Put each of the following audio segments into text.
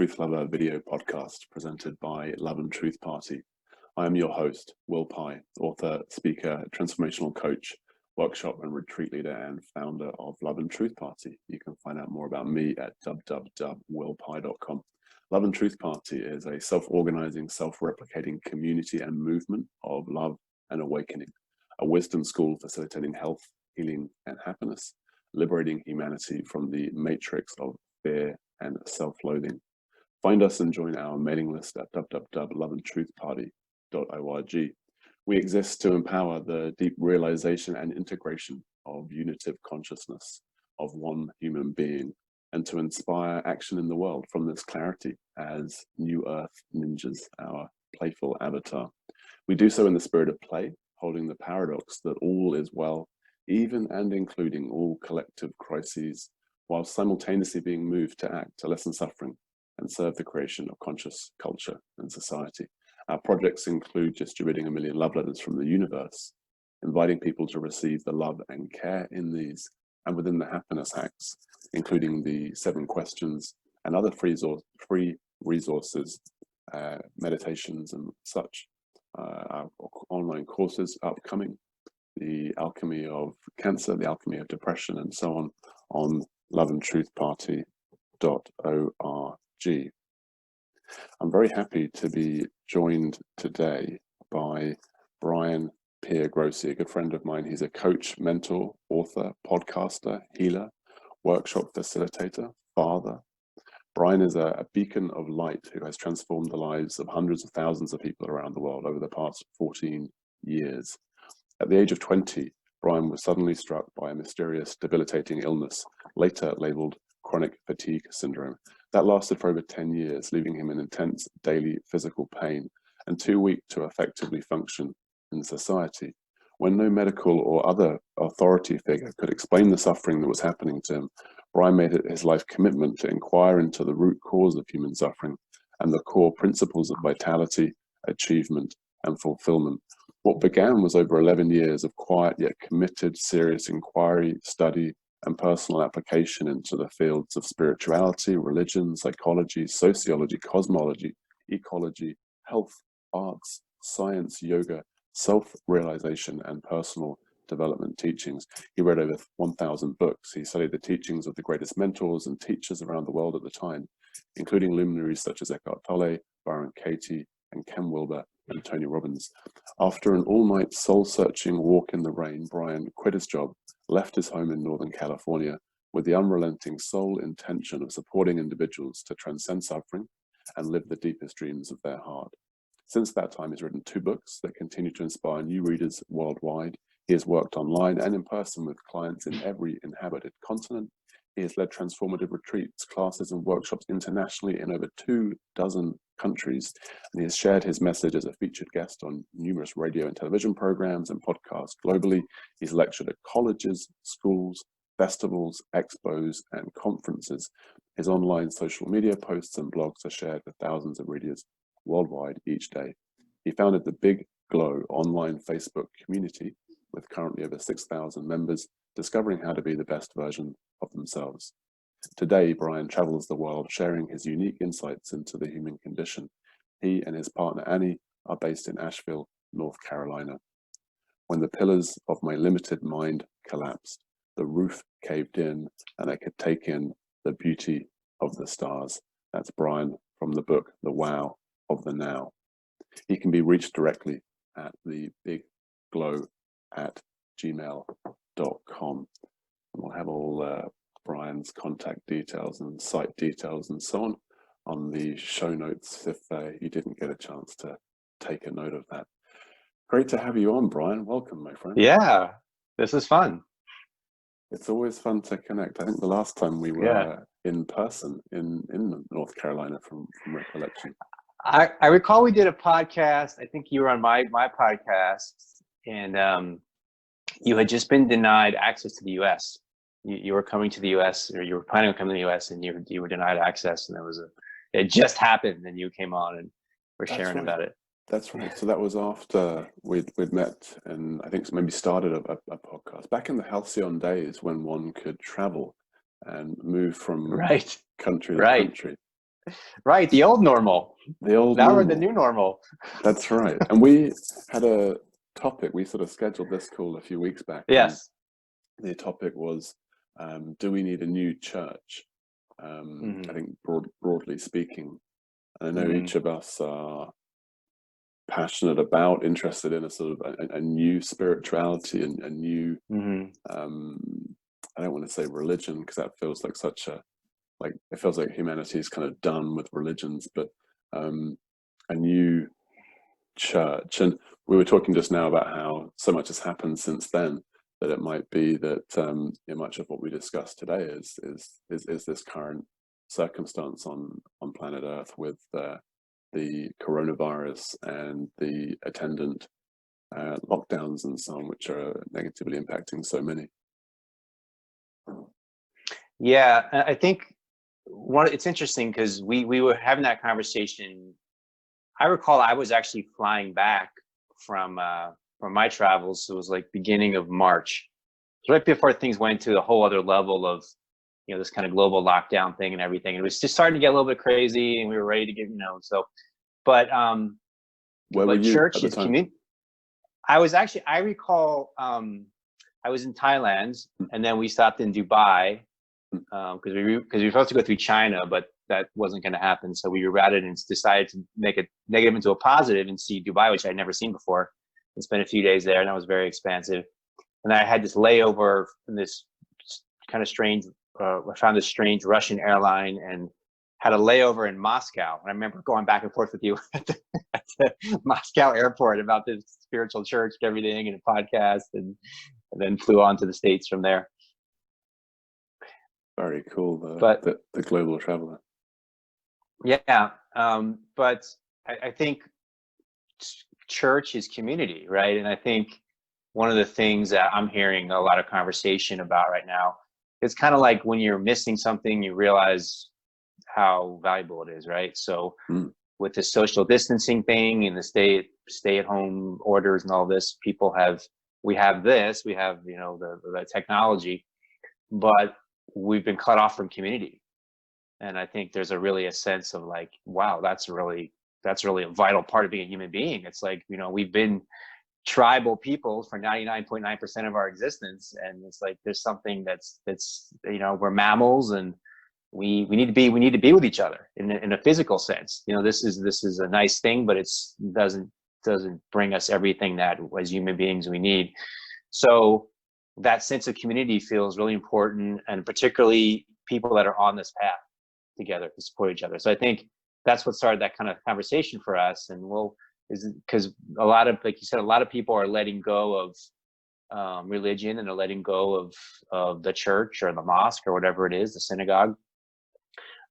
TruthLover video podcast presented by Love and Truth Party. I am your host, Will Pye, author, speaker, transformational coach, workshop and retreat leader, and founder of Love and Truth Party. You can find out more about me at www.willpye.com. Love and Truth Party is a self-organizing, self-replicating community and movement of love and awakening, a wisdom school facilitating health, healing, and happiness, liberating humanity from the matrix of fear and self-loathing. Find us and join our mailing list at www.loveandtruthparty.org. We exist to empower the deep realization and integration of unitive consciousness of one human being, and to inspire action in the world from this clarity as New Earth ninjas, our playful avatar. We do so in the spirit of play, holding the paradox that all is well, even and including all collective crises, while simultaneously being moved to act to lessen suffering and serve the creation of conscious culture and society. Our projects include distributing 1 million love letters from the universe, inviting people to receive the love and care in these and within the happiness hacks, including the 7 questions and other free resources, meditations and such, our online courses upcoming, the alchemy of cancer, the alchemy of depression, and so on loveandtruthparty.org. I'm very happy to be joined today by Brian Piergrossi, a good friend of mine. He's a coach, mentor, author, podcaster, healer, workshop facilitator, father. Brian is a beacon of light who has transformed the lives of hundreds of thousands of people around the world over the past 14 years. At the age of 20, Brian was suddenly struck by a mysterious, debilitating illness, later labeled chronic fatigue syndrome, that lasted for over 10 years, leaving him in intense daily physical pain and too weak to effectively function in society. When no medical or other authority figure could explain the suffering that was happening to him, Brian made it his life commitment to inquire into the root cause of human suffering and the core principles of vitality, achievement, and fulfillment. What began was over 11 years of quiet yet committed, serious inquiry, study, and personal application into the fields of spirituality, religion, psychology, sociology, cosmology, ecology, health, arts, science, yoga, self-realization, and personal development teachings. He read over 1,000 books. He studied the teachings of the greatest mentors and teachers around the world at the time, including luminaries such as Eckhart Tolle, Byron, and Ken Wilber, and Tony Robbins. After an all-night soul-searching walk in the rain, Brian quit his job, left his home in Northern California with the unrelenting sole intention of supporting individuals to transcend suffering and live the deepest dreams of their heart. Since that time, he's written 2 books that continue to inspire new readers worldwide. He has worked online and in person with clients in every inhabited continent. He has led transformative retreats, classes, and workshops internationally in over 24 countries. And he has shared his message as a featured guest on numerous radio and television programs and podcasts globally. He's lectured at colleges, schools, festivals, expos, and conferences. His online social media posts and blogs are shared with thousands of readers worldwide each day. He founded the Big Glow online Facebook community with currently over 6,000 members, discovering how to be the best version of themselves. Today, Brian travels the world sharing his unique insights into the human condition. He and his partner Annie are based in Asheville, North Carolina. When the pillars of my limited mind collapsed, the roof caved in and I could take in the beauty of the stars. That's Brian from the book, The Wow of the Now. He can be reached directly at the bigglow@gmail.com. And we'll have all Brian's contact details and site details and so on the show notes if you didn't get a chance to take a note of that. Great to have you on, Brian. Welcome, my friend. Yeah, this is fun. It's always fun to connect. I think the last time we were in person in North Carolina from recollection. I recall we did a podcast. I think you were on my podcast, and you had just been denied access to the U.S. You were coming to the U.S. or you were planning on coming to the U.S. and you were denied access, and it just happened, and you came on and we're sharing about it. That's right. So that was after we'd met, and I think maybe started a podcast back in the halcyon days when one could travel and move from country to country. Right, the old normal. The old Now we're normal. the new normal. That's right. And we had a topic, we sort of scheduled this call a few weeks back. And Yes. the topic was, do we need a new church? I think broadly speaking. I know each of us are passionate about, interested in a sort of a new spirituality and a new, I don't want to say religion, because that feels like such a, like, it feels like humanity is kind of done with religions, but a new church. And we were talking just now about how so much has happened since then, that it might be that much of what we discussed today is this current circumstance on planet Earth with the coronavirus and the attendant lockdowns and so on, which are negatively impacting so many. Yeah, I think it's interesting because we were having that conversation. I recall I was actually flying back from my travels. It was like beginning of March, right before things went to a whole other level of, this kind of global lockdown thing and everything. It was just starting to get a little bit crazy, and we were ready to get, so. But where were you church at the is time? community. I recall I was in Thailand, and then we stopped in Dubai because we were supposed to go through China, but that wasn't going to happen. So we rerouted and decided to make a negative into a positive and see Dubai, which I'd never seen before, and spent a few days there, and that was very expansive. And I had this layover in this kind of strange, I found this strange Russian airline and had a layover in Moscow. And I remember going back and forth with you at the Moscow airport about this spiritual church and everything, and a podcast, and then flew on to the States from there. Very cool, the global traveler. Yeah, but I think church is community, right? And I think one of the things that I'm hearing a lot of conversation about right now, it's kind of like when you're missing something, you realize how valuable it is, right? So with the social distancing thing and the stay at home orders and all this, we have the technology, but we've been cut off from community. And I think there's really a sense of like, wow, that's really a vital part of being a human being. It's like, we've been tribal people for 99.9% of our existence, and it's like there's something that's we're mammals, and we need to be with each other in a physical sense. This is a nice thing, but it doesn't bring us everything that as human beings we need. So that sense of community feels really important, and particularly people that are on this path together to support each other. So I think that's what started that kind of conversation for us. And is because a lot of, like you said, a lot of people are letting go of religion, and they're letting go of the church or the mosque or whatever it is, the synagogue.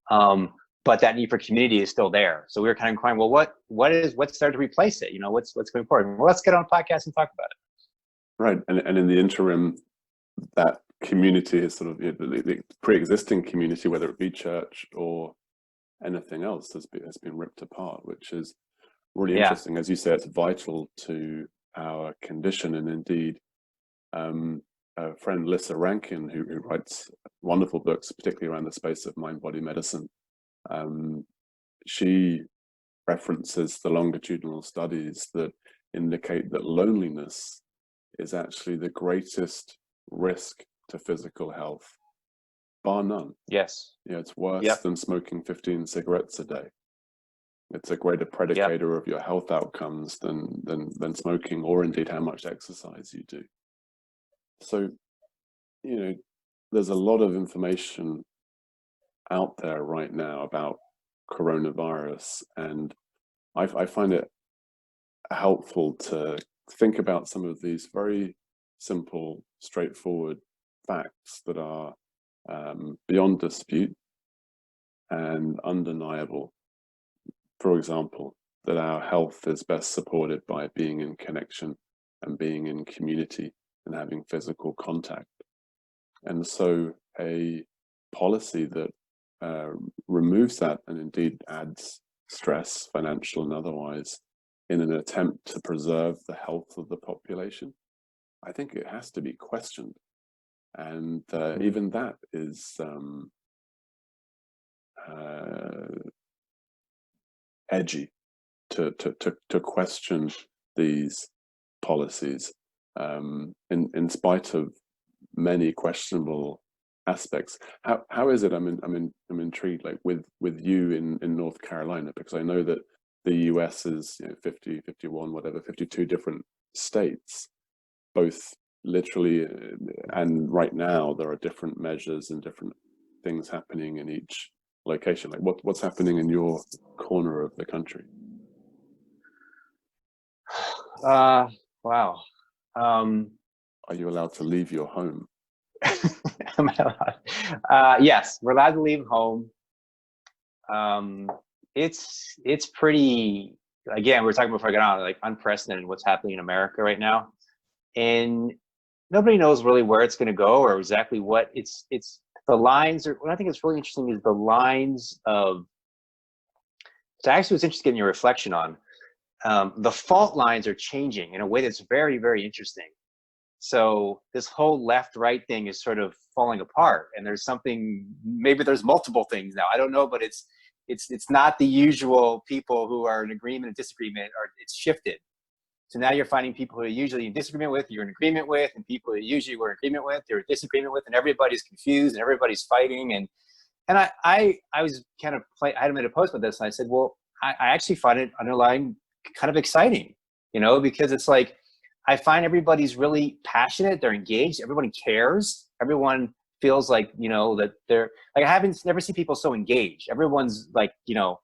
But that need for community is still there. So we were kind of inquiring, well, what's there to replace it? What's going forward? Well, let's get on a podcast and talk about it. Right, and in the interim, that community is sort of the pre-existing community, whether it be church or anything else, has been ripped apart, which is really interesting. As you say, it's vital to our condition, and indeed, a friend, Lissa Rankin, who writes wonderful books, particularly around the space of mind-body medicine, she references the longitudinal studies that indicate that loneliness is actually the greatest risk to physical health, bar none. Yes. It's worse than smoking 15 cigarettes a day. It's a greater predicator of your health outcomes than smoking, or indeed how much exercise you do. So, there's a lot of information out there right now about coronavirus, and I find it helpful to think about some of these very simple, straightforward facts that are beyond dispute and undeniable. For example, that our health is best supported by being in connection and being in community and having physical contact. And so a policy that removes that, and indeed adds stress, financial and otherwise, in an attempt to preserve the health of the population, I think it has to be questioned. And even that is edgy to question these policies, in spite of many questionable aspects. How is it? I'm intrigued, like with you in North Carolina, because I know that the US is 50, 51, whatever, 52 different states, both literally, and right now there are different measures and different things happening in each location. Like what's happening in your corner of the country? Wow. Are you allowed to leave your home? Am I allowed? Yes, we're allowed to leave home. It's pretty, again, we were talking before I got on, like unprecedented what's happening in America right now. And nobody knows really where it's going to go or exactly what it's the lines are. What I think is really interesting is the lines of, so actually what's interesting in your reflection on, the fault lines are changing in a way that's very, very interesting. So this whole left-right thing is sort of falling apart, and there's something, maybe there's multiple things now, I don't know, but it's not the usual people who are in agreement and disagreement, or it's shifted. So now you're finding people who are usually in disagreement with, you're in agreement with, and people who usually were in agreement with, you're in disagreement with, and everybody's confused and everybody's fighting. And I was kind of I had made a post about this, and I said, well, I actually find it underlying kind of exciting, because it's like, I find everybody's really passionate, they're engaged, everybody cares, everyone feels like, that they're like, I haven't never seen people so engaged. Everyone's like, and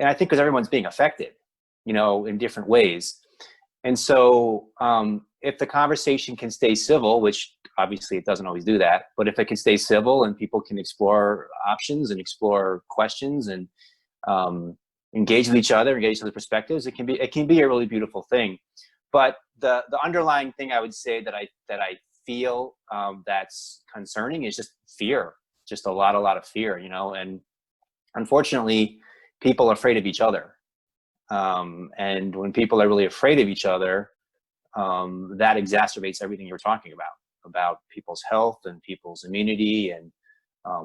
I think because everyone's being affected, in different ways. And so if the conversation can stay civil, which obviously it doesn't always do that, but if it can stay civil and people can explore options and explore questions and engage with each other, engage with other perspectives, it can be a really beautiful thing. But the underlying thing I would say that I feel that's concerning is just fear, just a lot of fear, and unfortunately people are afraid of each other. And when people are really afraid of each other, that exacerbates everything you were talking about people's health and people's immunity and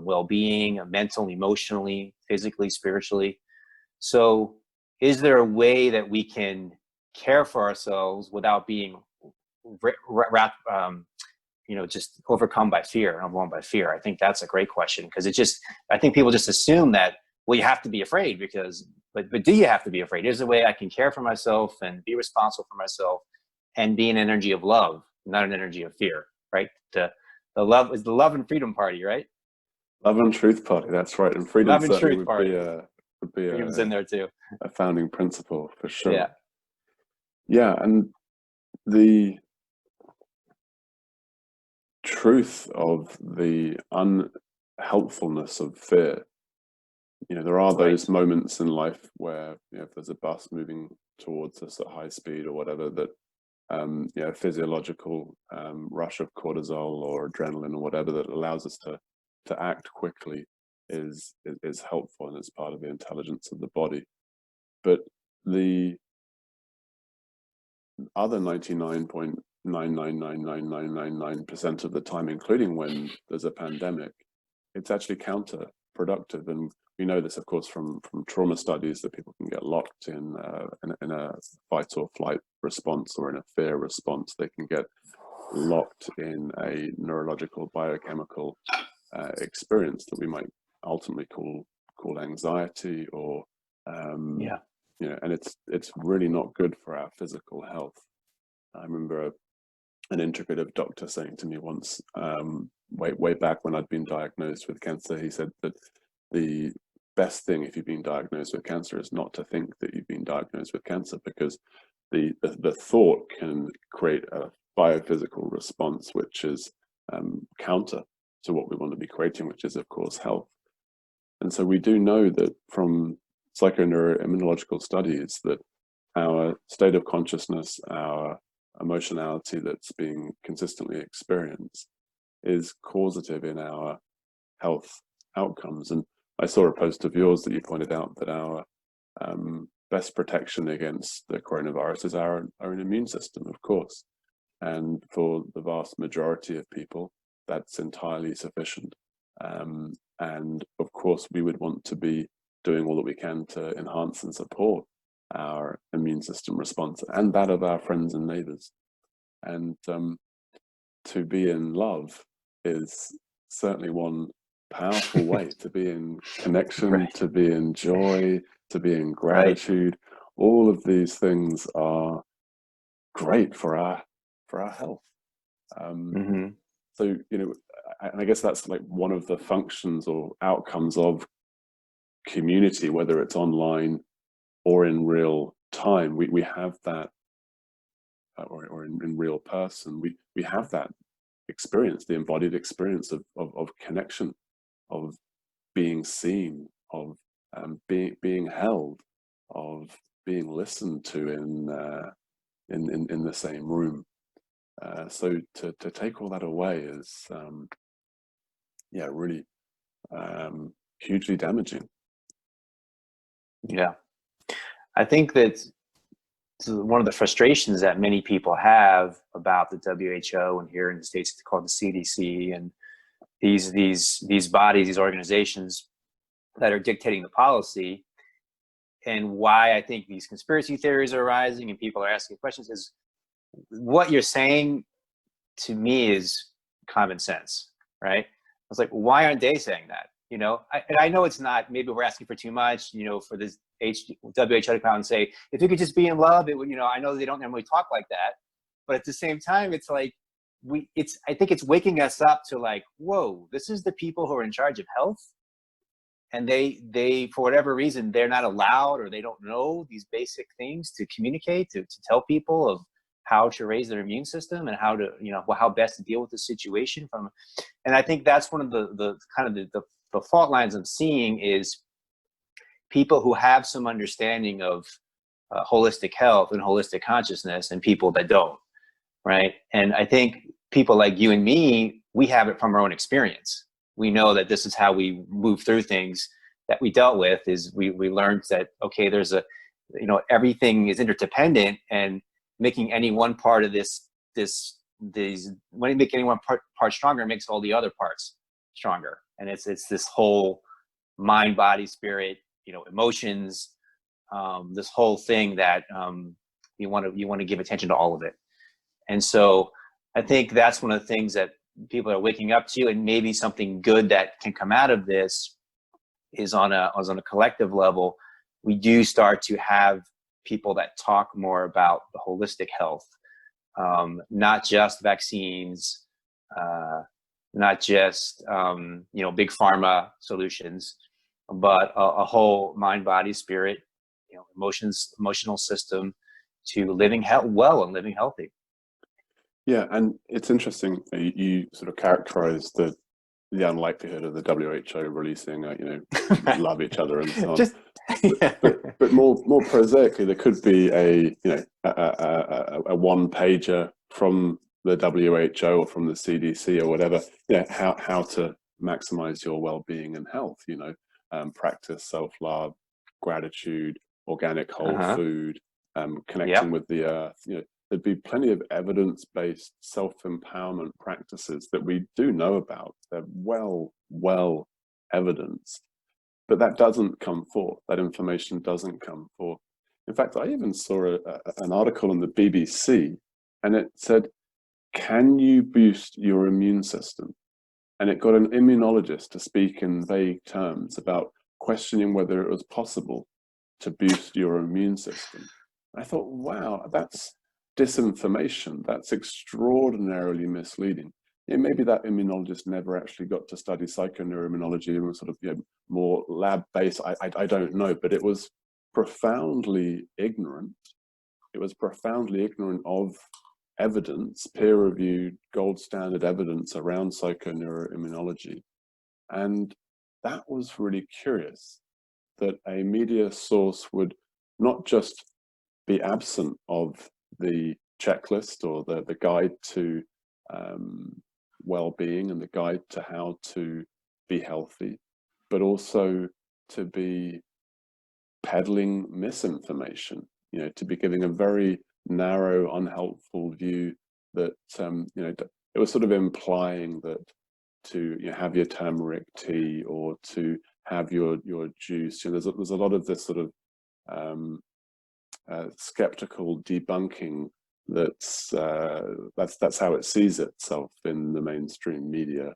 well-being, mentally, emotionally, physically, spiritually. So is there a way that we can care for ourselves without being just overcome by fear, overwhelmed by fear? I think that's a great question, because I think people just assume that, well, you have to be afraid but do you have to be afraid? Is there a way I can care for myself and be responsible for myself and be an energy of love, not an energy of fear, right? The love is the love and freedom party, right? Love and truth party, that's right. And freedom certainly would be freedom's in there too. A founding principle for sure. Yeah. Yeah, and the truth of the unhelpfulness of fear. There are those moments in life where, if there's a bus moving towards us at high speed or whatever, that physiological rush of cortisol or adrenaline or whatever that allows us to act quickly is helpful, and it's part of the intelligence of the body. But the other 99.9999999% of the time, including when there's a pandemic, it's actually counterproductive. And we know this, of course, from trauma studies, that people can get locked in a fight or flight response or in a fear response. They can get locked in a neurological biochemical experience that we might ultimately call anxiety or and it's really not good for our physical health. I remember an integrative doctor saying to me once, way back when I'd been diagnosed with cancer, he said that the best thing if you've been diagnosed with cancer is not to think that you've been diagnosed with cancer, because the thought can create a biophysical response which is counter to what we want to be creating, which is, of course, health. And so we do know that from psychoneuroimmunological studies that our state of consciousness, our emotionality that's being consistently experienced, is causative in our health outcomes. And I saw a post of yours that you pointed out that our best protection against the coronavirus is our own immune system, of course. And for the vast majority of people, that's entirely sufficient. And of course, we would want to be doing all that we can to enhance and support our immune system response and that of our friends and neighbors. And to be in love is certainly one powerful way to be in connection, Right. to be in joy, to be in gratitude. All of these things are great for our health. So, you know, and I guess that's like one of the functions or outcomes of community, whether it's online or in real time. We have that, or in real person, we have that experience, the embodied experience of connection, of being seen, of being held, of being listened to in the same room. So to take all that away is really hugely damaging. Yeah, I think that one of the frustrations that many people have about the WHO, and here in the States it's called the CDC, and these bodies, these organizations that are dictating the policy, and why I think these conspiracy theories are rising and people are asking questions, is what you're saying to me is common sense, right? I was like, why aren't they saying that? You know, and I know it's not, maybe we're asking for too much, you know, for this WHO to come out and say, if you could just be in love, it would, you know, I know they don't normally talk like that, but at the same time, it's like, I think it's waking us up to like, whoa, this is the people who are in charge of health. And they, for whatever reason, they're not allowed, or they don't know these basic things to communicate, to tell people of how to raise their immune system and how to, you know, how best to deal with the situation from. And I think that's one of the kind of the fault lines I'm seeing is people who have some understanding of holistic health and holistic consciousness, and people that don't, right? And I think people like you and me, we have it from our own experience. We know that this is how we move through things that we dealt with. Is we learned that, okay, there's a, you know, everything is interdependent, and making any one part of when you make any one part stronger, makes all the other parts stronger. And it's this whole mind, body, spirit, you know, emotions, this whole thing that you want to give attention to all of it. And so I think that's one of the things that people are waking up to, and maybe something good that can come out of this is on a collective level. We do start to have people that talk more about the holistic health, not just vaccines, not just you know, big pharma solutions, but a whole mind, body, spirit, you know, emotional system to living well and living healthy. Yeah, and it's interesting. You sort of characterize the unlikelihood of the WHO releasing, you know, love each other and so on. Just, but more prosaically, there could be a one pager from the WHO or from the CDC or whatever. Yeah, how to maximize your well-being and health. You know, practice self-love, gratitude, organic whole food, connecting with the earth. You know, there'd be plenty of evidence-based self-empowerment practices that we do know about. They're well evidenced, but that doesn't come forth. That information doesn't come forth. In fact, I even saw an article on the BBC, and it said, can you boost your immune system? And it got an immunologist to speak in vague terms about questioning whether it was possible to boost your immune system. I thought, wow, that's disinformation. That's extraordinarily misleading. Yeah, maybe that immunologist never actually got to study psychoneuroimmunology and was sort of, you know, more lab-based. I don't know, but it was profoundly ignorant. It was profoundly ignorant of evidence, peer-reviewed, gold standard evidence around psychoneuroimmunology. And that was really curious, that a media source would not just be absent of the checklist or the guide to well-being and the guide to how to be healthy, but also to be peddling misinformation, you know, to be giving a very narrow, unhelpful view that, you know, it was sort of implying that to, you know, have your turmeric tea or to have your juice. You know, there's a lot of this sort of skeptical debunking that's how it sees itself in the mainstream media,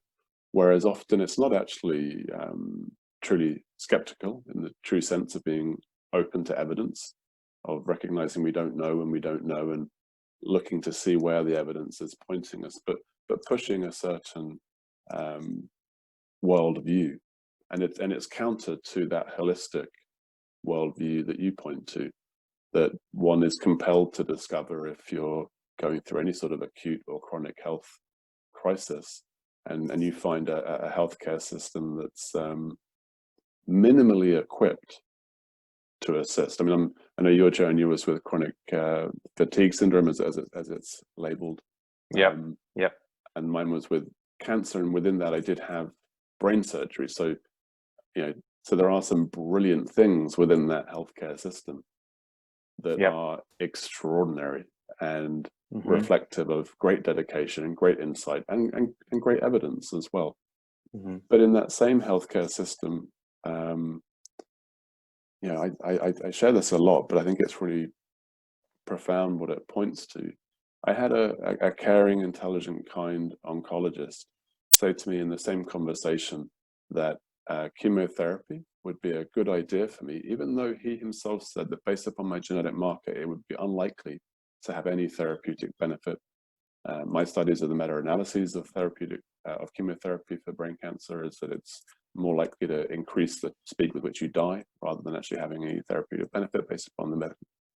whereas often it's not actually truly skeptical in the true sense of being open to evidence, of recognizing we don't know and we don't know, and looking to see where the evidence is pointing us, but pushing a certain worldview, and it's counter to that holistic worldview that you point to, that one is compelled to discover if you're going through any sort of acute or chronic health crisis, and you find a healthcare system that's minimally equipped to assist. I mean, I know your journey was with chronic fatigue syndrome, as it's labeled. Yep. And mine was with cancer, and within that, I did have brain surgery. So, you know, so there are some brilliant things within that healthcare system that are extraordinary and reflective of great dedication and great insight and great evidence as well. But in that same healthcare system, you know, I share this a lot, but I think it's really profound what it points to. I had a caring, intelligent, kind oncologist say to me in the same conversation that chemotherapy would be a good idea for me, even though he himself said that based upon my genetic marker, it would be unlikely to have any therapeutic benefit. My studies of the meta-analyses of of chemotherapy for brain cancer is that it's more likely to increase the speed with which you die rather than actually having any therapeutic benefit based upon the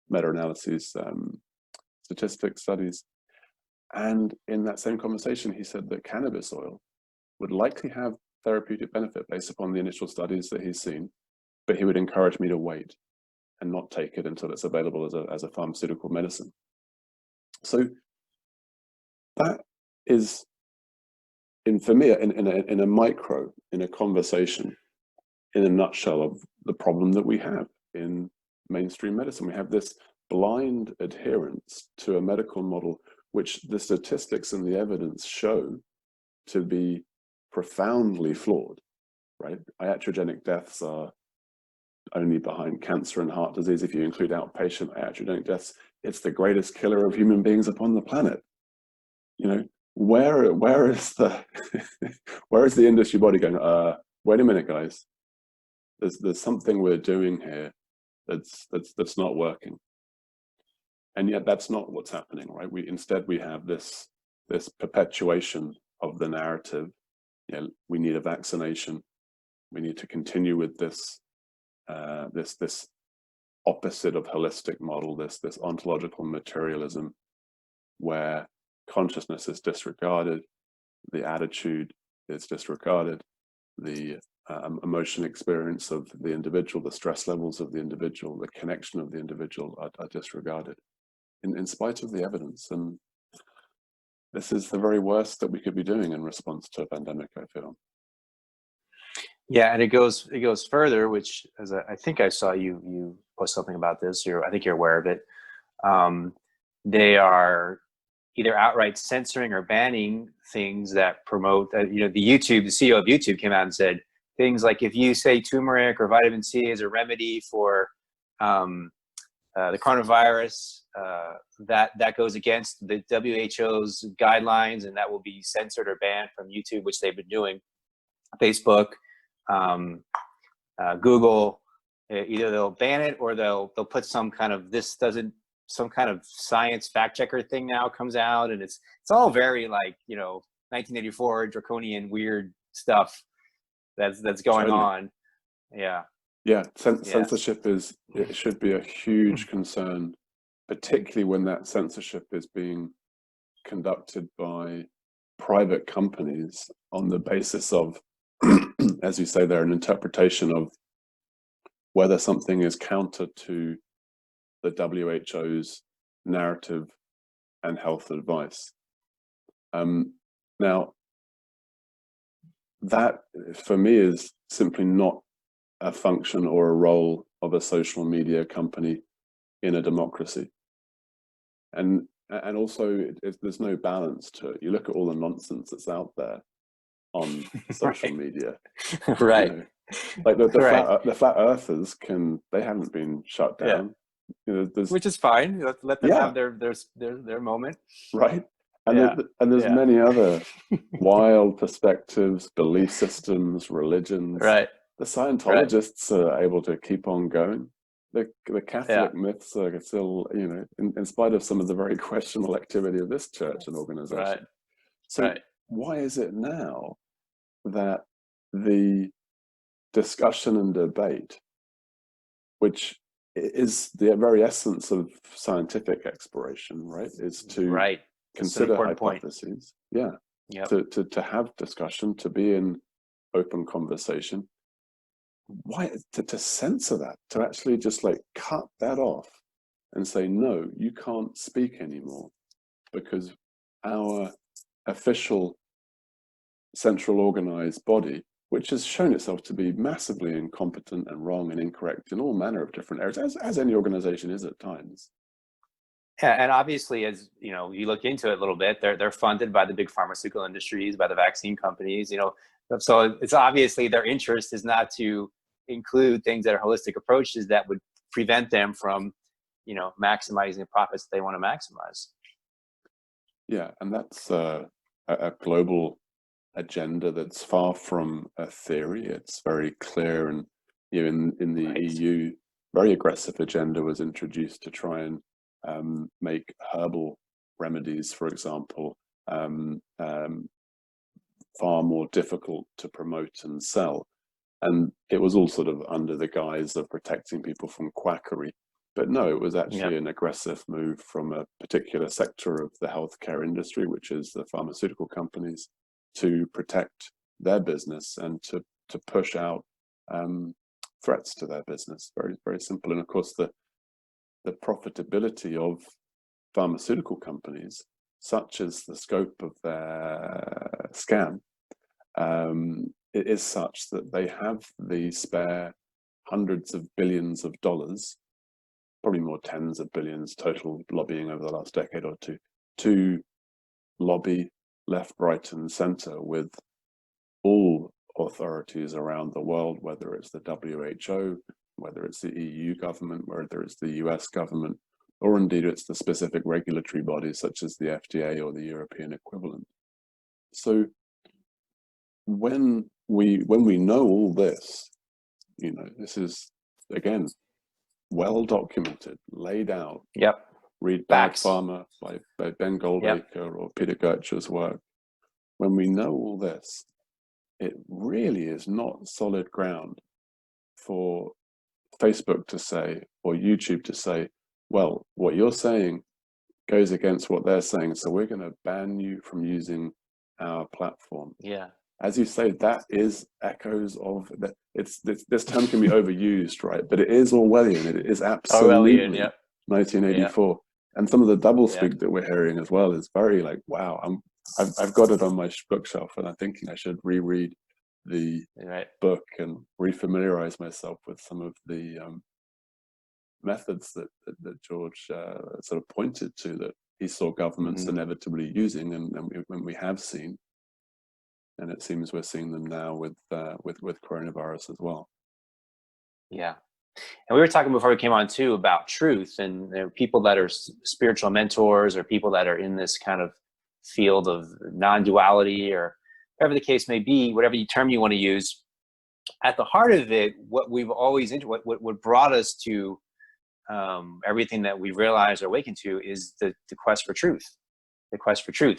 meta-analyses statistics studies. And in that same conversation, he said that cannabis oil would likely have therapeutic benefit based upon the initial studies that he's seen, but he would encourage me to wait and not take it until it's available as a pharmaceutical medicine. So that is, for me, in a micro, in a conversation, in a nutshell of the problem that we have in mainstream medicine. We have this blind adherence to a medical model which the statistics and the evidence show to be profoundly flawed, right? Iatrogenic deaths are only behind cancer and heart disease. If you include outpatient iatrogenic deaths, it's the greatest killer of human beings upon the planet. You know, where is the where is the industry body going? Wait a minute, guys. There's something we're doing here that's not working. And yet that's not what's happening, right? Instead we have this perpetuation of the narrative. You know, we need a vaccination. We need to continue with this this opposite of holistic model, this ontological materialism, where consciousness is disregarded, the attitude is disregarded, the emotion experience of the individual, the stress levels of the individual, the connection of the individual are disregarded in spite of the evidence. And this is the very worst that we could be doing in response to a pandemic, I feel. Yeah, and it goes further, which, as I think I saw you post something about this, I think you're aware of it. They are either outright censoring or banning things that promote, you know, the CEO of YouTube came out and said things like, if you say turmeric or vitamin C is a remedy for the coronavirus, that goes against the WHO's guidelines, and that will be censored or banned from YouTube, which they've been doing. Facebook, Google, either they'll ban it or they'll put some kind of some kind of science fact checker thing now comes out, and it's all very, like, you know, 1984 draconian weird stuff that's going on. Censorship it should be a huge concern, particularly when that censorship is being conducted by private companies on the basis of, as you say, they're an interpretation of whether something is counter to the WHO's narrative and health advice. Now, that for me is simply not a function or a role of a social media company in a democracy. And also, there's no balance to it. You look at all the nonsense that's out there on social media. Right. You know, Like Right. the flat earthers they haven't been shut Yeah. down. You know, there's Which is fine. Let them yeah, have their moment. right. Yeah. And there's Yeah. many other wild perspectives, belief systems, religions. Right. The Right. Scientologists are able to keep on going. The Yeah. Catholic myths are still, you know, in spite of some of the very questionable activity of this church and Right. organization. So Right. why is it now that the discussion and debate, which is the very essence of scientific exploration, right, is to Right. That's an consider important point. hypotheses, yeah, Yep. to have discussion, to be in open conversation. Why to censor that, to actually just like cut that off and say, no, you can't speak anymore because our official central organized body, which has shown itself to be massively incompetent and wrong and incorrect in all manner of different areas, as any organization is at times. Yeah, and obviously, as you know, you look into it a little bit. They're funded by the big pharmaceutical industries, by the vaccine companies. You know, so it's obviously their interest is not to include things that are holistic approaches that would prevent them from, you know, maximizing the profits they want to maximize. Yeah, and that's a global agenda that's far from a theory. It's very clear, and you know, in the Right. EU, very aggressive agenda was introduced to try and make herbal remedies, for example, far more difficult to promote and sell. And it was all sort of under the guise of protecting people from quackery. But no, it was actually Yep. an aggressive move from a particular sector of the healthcare industry, which is the pharmaceutical companies, to protect their business and to push out threats to their business. Very, very simple. And of course, the profitability of pharmaceutical companies, such as the scope of their scam, it is such that they have the spare hundreds of billions of dollars, probably more tens of billions total lobbying over the last decade or two, to lobby left, right, and center with all authorities around the world, whether it's the WHO, whether it's the EU government, whether it's the US government, or indeed it's the specific regulatory bodies such as the FDA or the European equivalent. So when we know all this, you know, this is again well documented, laid out. Yep. Read Bad Facts. Pharma by Ben Goldacre, Yep. or Peter Gurcher's work. When we know all this, it really is not solid ground for Facebook to say or YouTube to say, well, what you're saying goes against what they're saying, so we're going to ban you from using our platform. Yeah. As you say, that is echoes of that. This term can be overused, right? But it is Orwellian. It is Orwellian. absolutely Yep. 1984. And some of the Yep. doublespeak that we're hearing as well is very like, wow. I've got it on my bookshelf, and I'm thinking I should reread the Right. book and refamiliarize myself with some of the methods that George sort of pointed to, that he saw governments Mm-hmm. inevitably using, and when we have seen. And it seems we're seeing them now with coronavirus as well. Yeah. And we were talking before we came on too about truth, and there are people that are spiritual mentors or people that are in this kind of field of non-duality or whatever the case may be, whatever term you want to use. At the heart of it, what we've always what brought us to everything that we realized or awakened to is the quest for truth,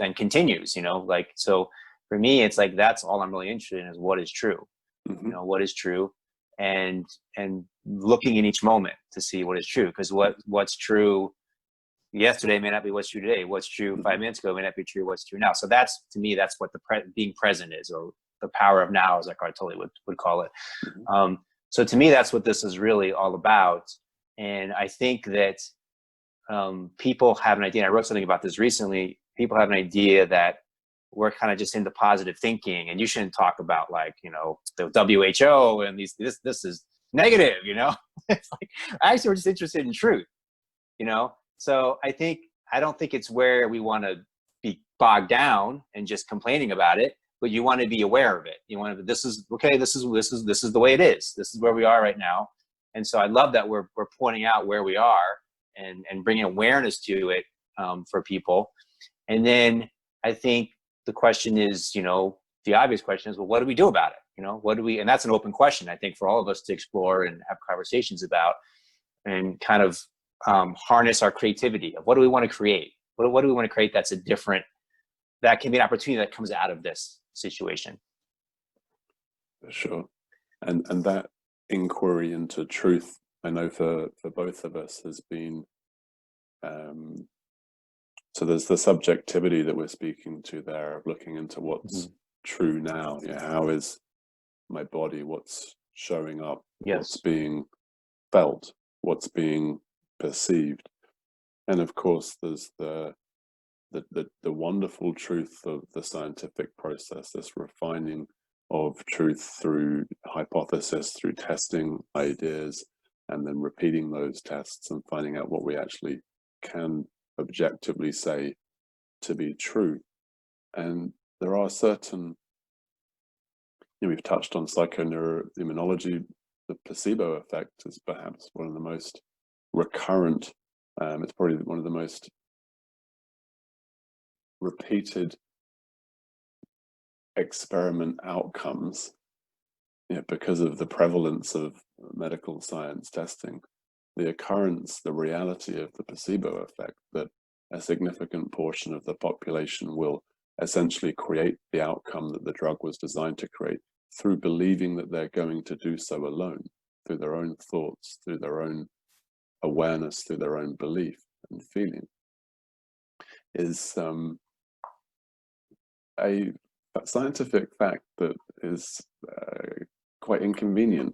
and continues. You know, like, so for me, it's like that's all I'm really interested in is what is true. Mm-hmm. You know, what is true, and looking in each moment to see what is true, because what's true yesterday may not be what's true today. What's true 5 minutes ago may not be true what's true now. So that's, to me, that's what being present is, or the power of now, as Eckhart Tolle would call it. Mm-hmm. So to me, that's what this is really all about. And I think that people have an idea, and I wrote something about this recently, people have an idea that we're kind of just into positive thinking, and you shouldn't talk about, like, you know, the WHO and this is negative, you know. It's like, actually, we're just interested in truth, you know. So I don't think it's where we want to be bogged down and just complaining about it, but you want to be aware of it. You want to, this is okay. This is the way it is. This is where we are right now. And so I love that we're pointing out where we are and bringing awareness to it for people. And then I think the question is, you know, the obvious question is, well, what do we do about it? You know, what do we, and that's an open question, I think, for all of us to explore and have conversations about, and kind of harness our creativity of what do we want to create? What do we want to create that's a different, that can be an opportunity that comes out of this situation? Sure. And that inquiry into truth, I know for both of us has been, so there's the subjectivity that we're speaking to there of looking into what's true now. You know, how is my body, what's showing up, what's being felt, what's being perceived. And of course, there's the wonderful truth of the scientific process, this refining of truth through hypothesis, through testing ideas, and then repeating those tests and finding out what we actually can objectively say to be true. And there are certain, you know, we've touched on psychoneuroimmunology. The placebo effect is perhaps one of the most recurrent, it's probably one of the most repeated experiment outcomes, you know, because of the prevalence of medical science testing. The occurrence, the reality of the placebo effect, that a significant portion of the population will essentially create the outcome that the drug was designed to create through believing that they're going to do so alone, through their own thoughts, through their own awareness, through their own belief and feeling, is a scientific fact that is quite inconvenient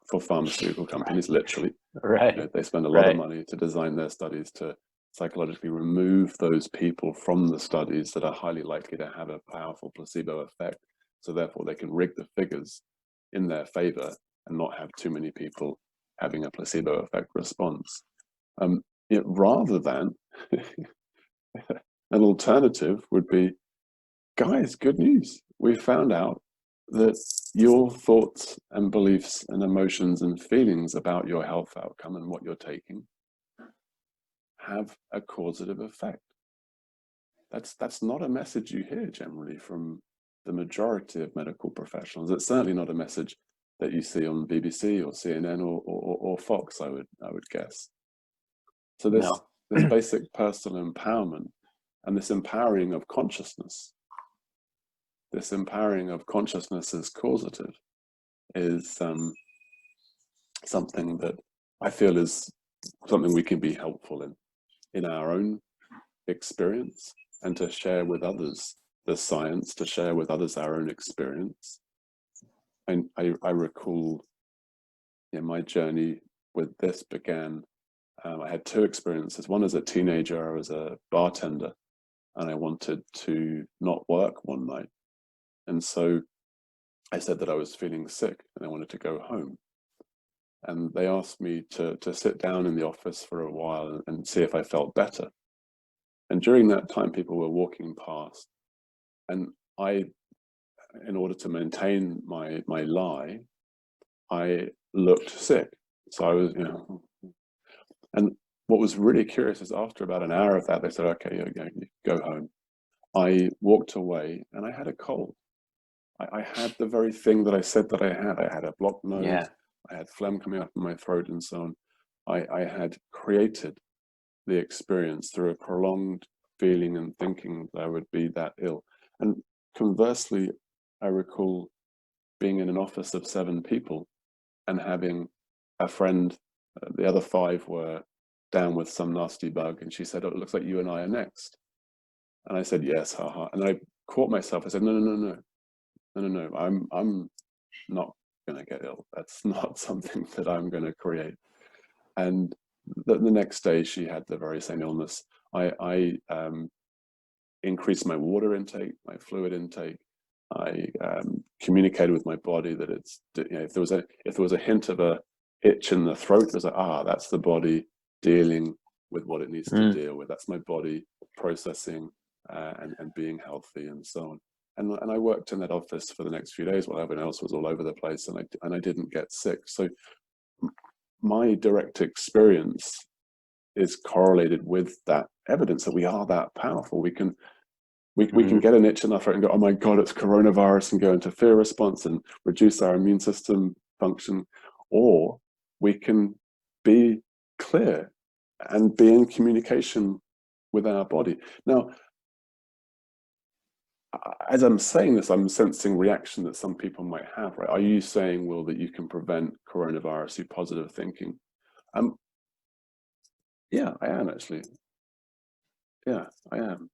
for pharmaceutical companies, literally. Right. You know, they spend a lot of money to design their studies to psychologically remove those people from the studies that are highly likely to have a powerful placebo effect. So therefore they can rig the figures in their favor and not have too many people having a placebo effect response. You know, rather than an alternative would be, guys, good news. We found out that your thoughts and beliefs and emotions and feelings about your health outcome and what you're taking have a causative effect. That's not a message you hear generally from the majority of medical professionals. It's certainly not a message that you see on BBC or CNN or Fox, I would guess. So this basic personal empowerment and this empowering of consciousness, this empowering of consciousness as causative, is something that I feel is something we can be helpful in our own experience, and to share with others the science, to share with others our own experience. And I recall, yeah, my journey with this began, I had two experiences. One as a teenager, I was a bartender and I wanted to not work one night. And so I said that I was feeling sick and I wanted to go home. And they asked me to sit down in the office for a while and see if I felt better. And during that time, people were walking past, and I, in order to maintain my lie, I looked sick. So I was, you know, and what was really curious is after about an hour of that, they said, okay, you go home. I walked away and I had a cold. I had the very thing that I said that I had. I had a blocked nose. Yeah. I had phlegm coming up in my throat and so on. I had created the experience through a prolonged feeling and thinking that I would be that ill. And conversely, I recall being in an office of 7 people and having a friend, the other 5 were down with some nasty bug, and she said, oh, it looks like you and I are next. And I said, yes, haha. And I caught myself. I said, no, I'm not going to get ill. That's not something that I'm going to create. And the next day she had the very same illness. I increased my water intake, my fluid intake. I communicated with my body that it's, you know, if there was a hint of a itch in the throat, it was like, that's the body dealing with what it needs to deal with. That's my body processing and being healthy and so on. And I worked in that office for the next few days while everyone else was all over the place, and I didn't get sick. So my direct experience is correlated with that evidence that we are that powerful. We can get an itch in our throat and go, oh my God, it's coronavirus, and go into fear response and reduce our immune system function. Or we can be clear and be in communication with our body. Now, as I'm saying this, I'm sensing reaction that some people might have, right? Are you saying, Will, that you can prevent coronavirus through positive thinking? Yeah, I am actually. Yeah, I am.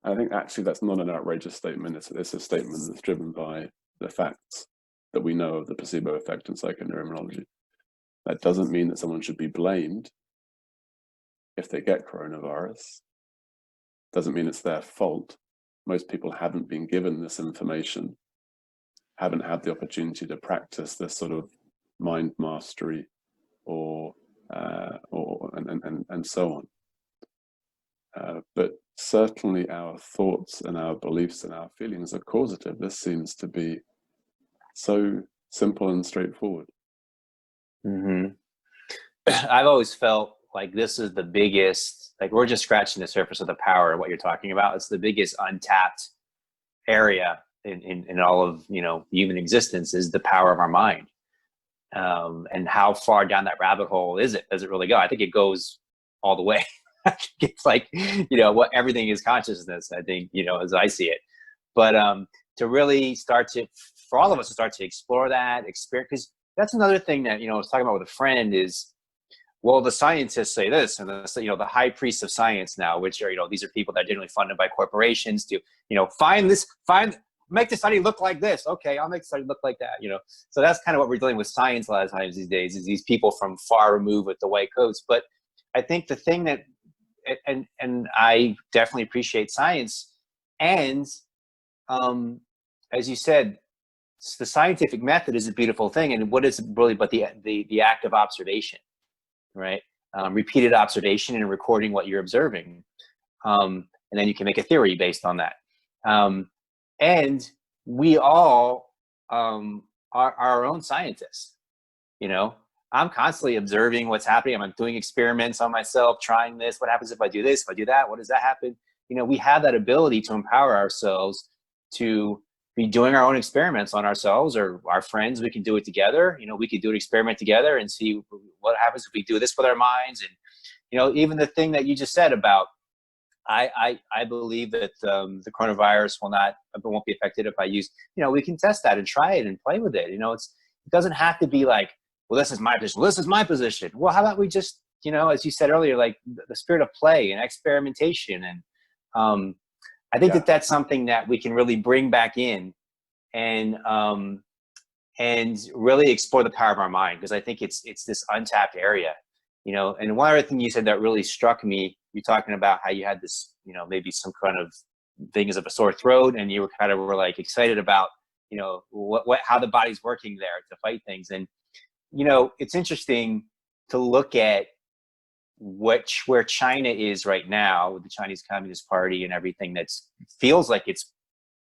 I think actually that's not an outrageous statement. It's a statement that's driven by the facts that we know of the placebo effect in psychoneuroimmunology. That doesn't mean that someone should be blamed if they get coronavirus. Doesn't mean it's their fault. Most people haven't been given this information, haven't had the opportunity to practice this sort of mind mastery and so on. But certainly our thoughts and our beliefs and our feelings are causative. This seems to be so simple and straightforward. I've always felt like this is the biggest, like we're just scratching the surface of the power of what you're talking about. It's the biggest untapped area in all of, human existence, is the power of our mind. And how far down that rabbit hole does it really go? I think it goes all the way. It's like, what everything is consciousness, I think, as I see it. But to really for all of us to start to explore that experience, because that's another thing that, I was talking about with a friend is, well, the scientists say this, and the high priests of science now, which are, these are people that are generally funded by corporations to, make the study look like this. Okay, I'll make the study look like that, So that's kind of what we're dealing with science a lot of times these days, is these people from far removed with the white coats. But I think the thing that, and I definitely appreciate science, and as you said, the scientific method is a beautiful thing. And what is really but the act of observation, right? Repeated observation and recording what you're observing. And then you can make a theory based on that. And we all are our own scientists. I'm constantly observing what's happening. I'm doing experiments on myself, trying this. What happens if I do this? If I do that, what does that happen? We have that ability to empower ourselves to be doing our own experiments on ourselves or our friends. We can do it together. We could do an experiment together and see what happens if we do this with our minds. And, even the thing that you just said about, I believe that the coronavirus won't be affected if I use, we can test that and try it and play with it. It doesn't have to be like, well, this is my position. Well, this is my position. Well, how about we just, as you said earlier, like the spirit of play and experimentation. And I think that's something that we can really bring back in and really explore the power of our mind, because I think it's this untapped area, And one other thing you said that really struck me, you're talking about how you had this, maybe some kind of things of a sore throat, and you were like excited about, how the body's working there to fight things. And, it's interesting to look at where China is right now with the Chinese Communist Party and everything feels like it's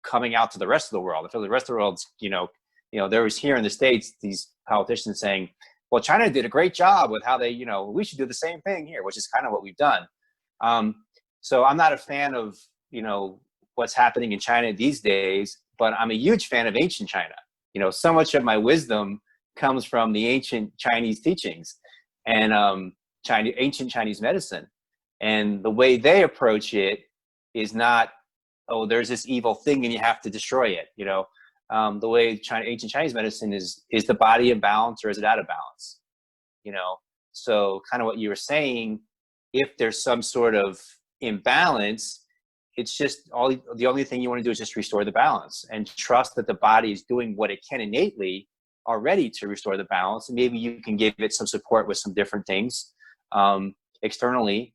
coming out to the rest of the world. I feel the rest of the world's, there was here in the States, these politicians saying, well, China did a great job with how they, we should do the same thing here, which is kind of what we've done. So I'm not a fan of, what's happening in China these days, but I'm a huge fan of ancient China. So much of my wisdom comes from the ancient Chinese teachings and ancient Chinese medicine. And the way they approach it is not, oh, there's this evil thing and you have to destroy it. The way ancient Chinese medicine is the body in balance or is it out of balance? So kind of what you were saying, if there's some sort of imbalance, it's just the only thing you want to do is just restore the balance and trust that the body is doing what it can innately already to restore the balance. And maybe you can give it some support with some different things externally,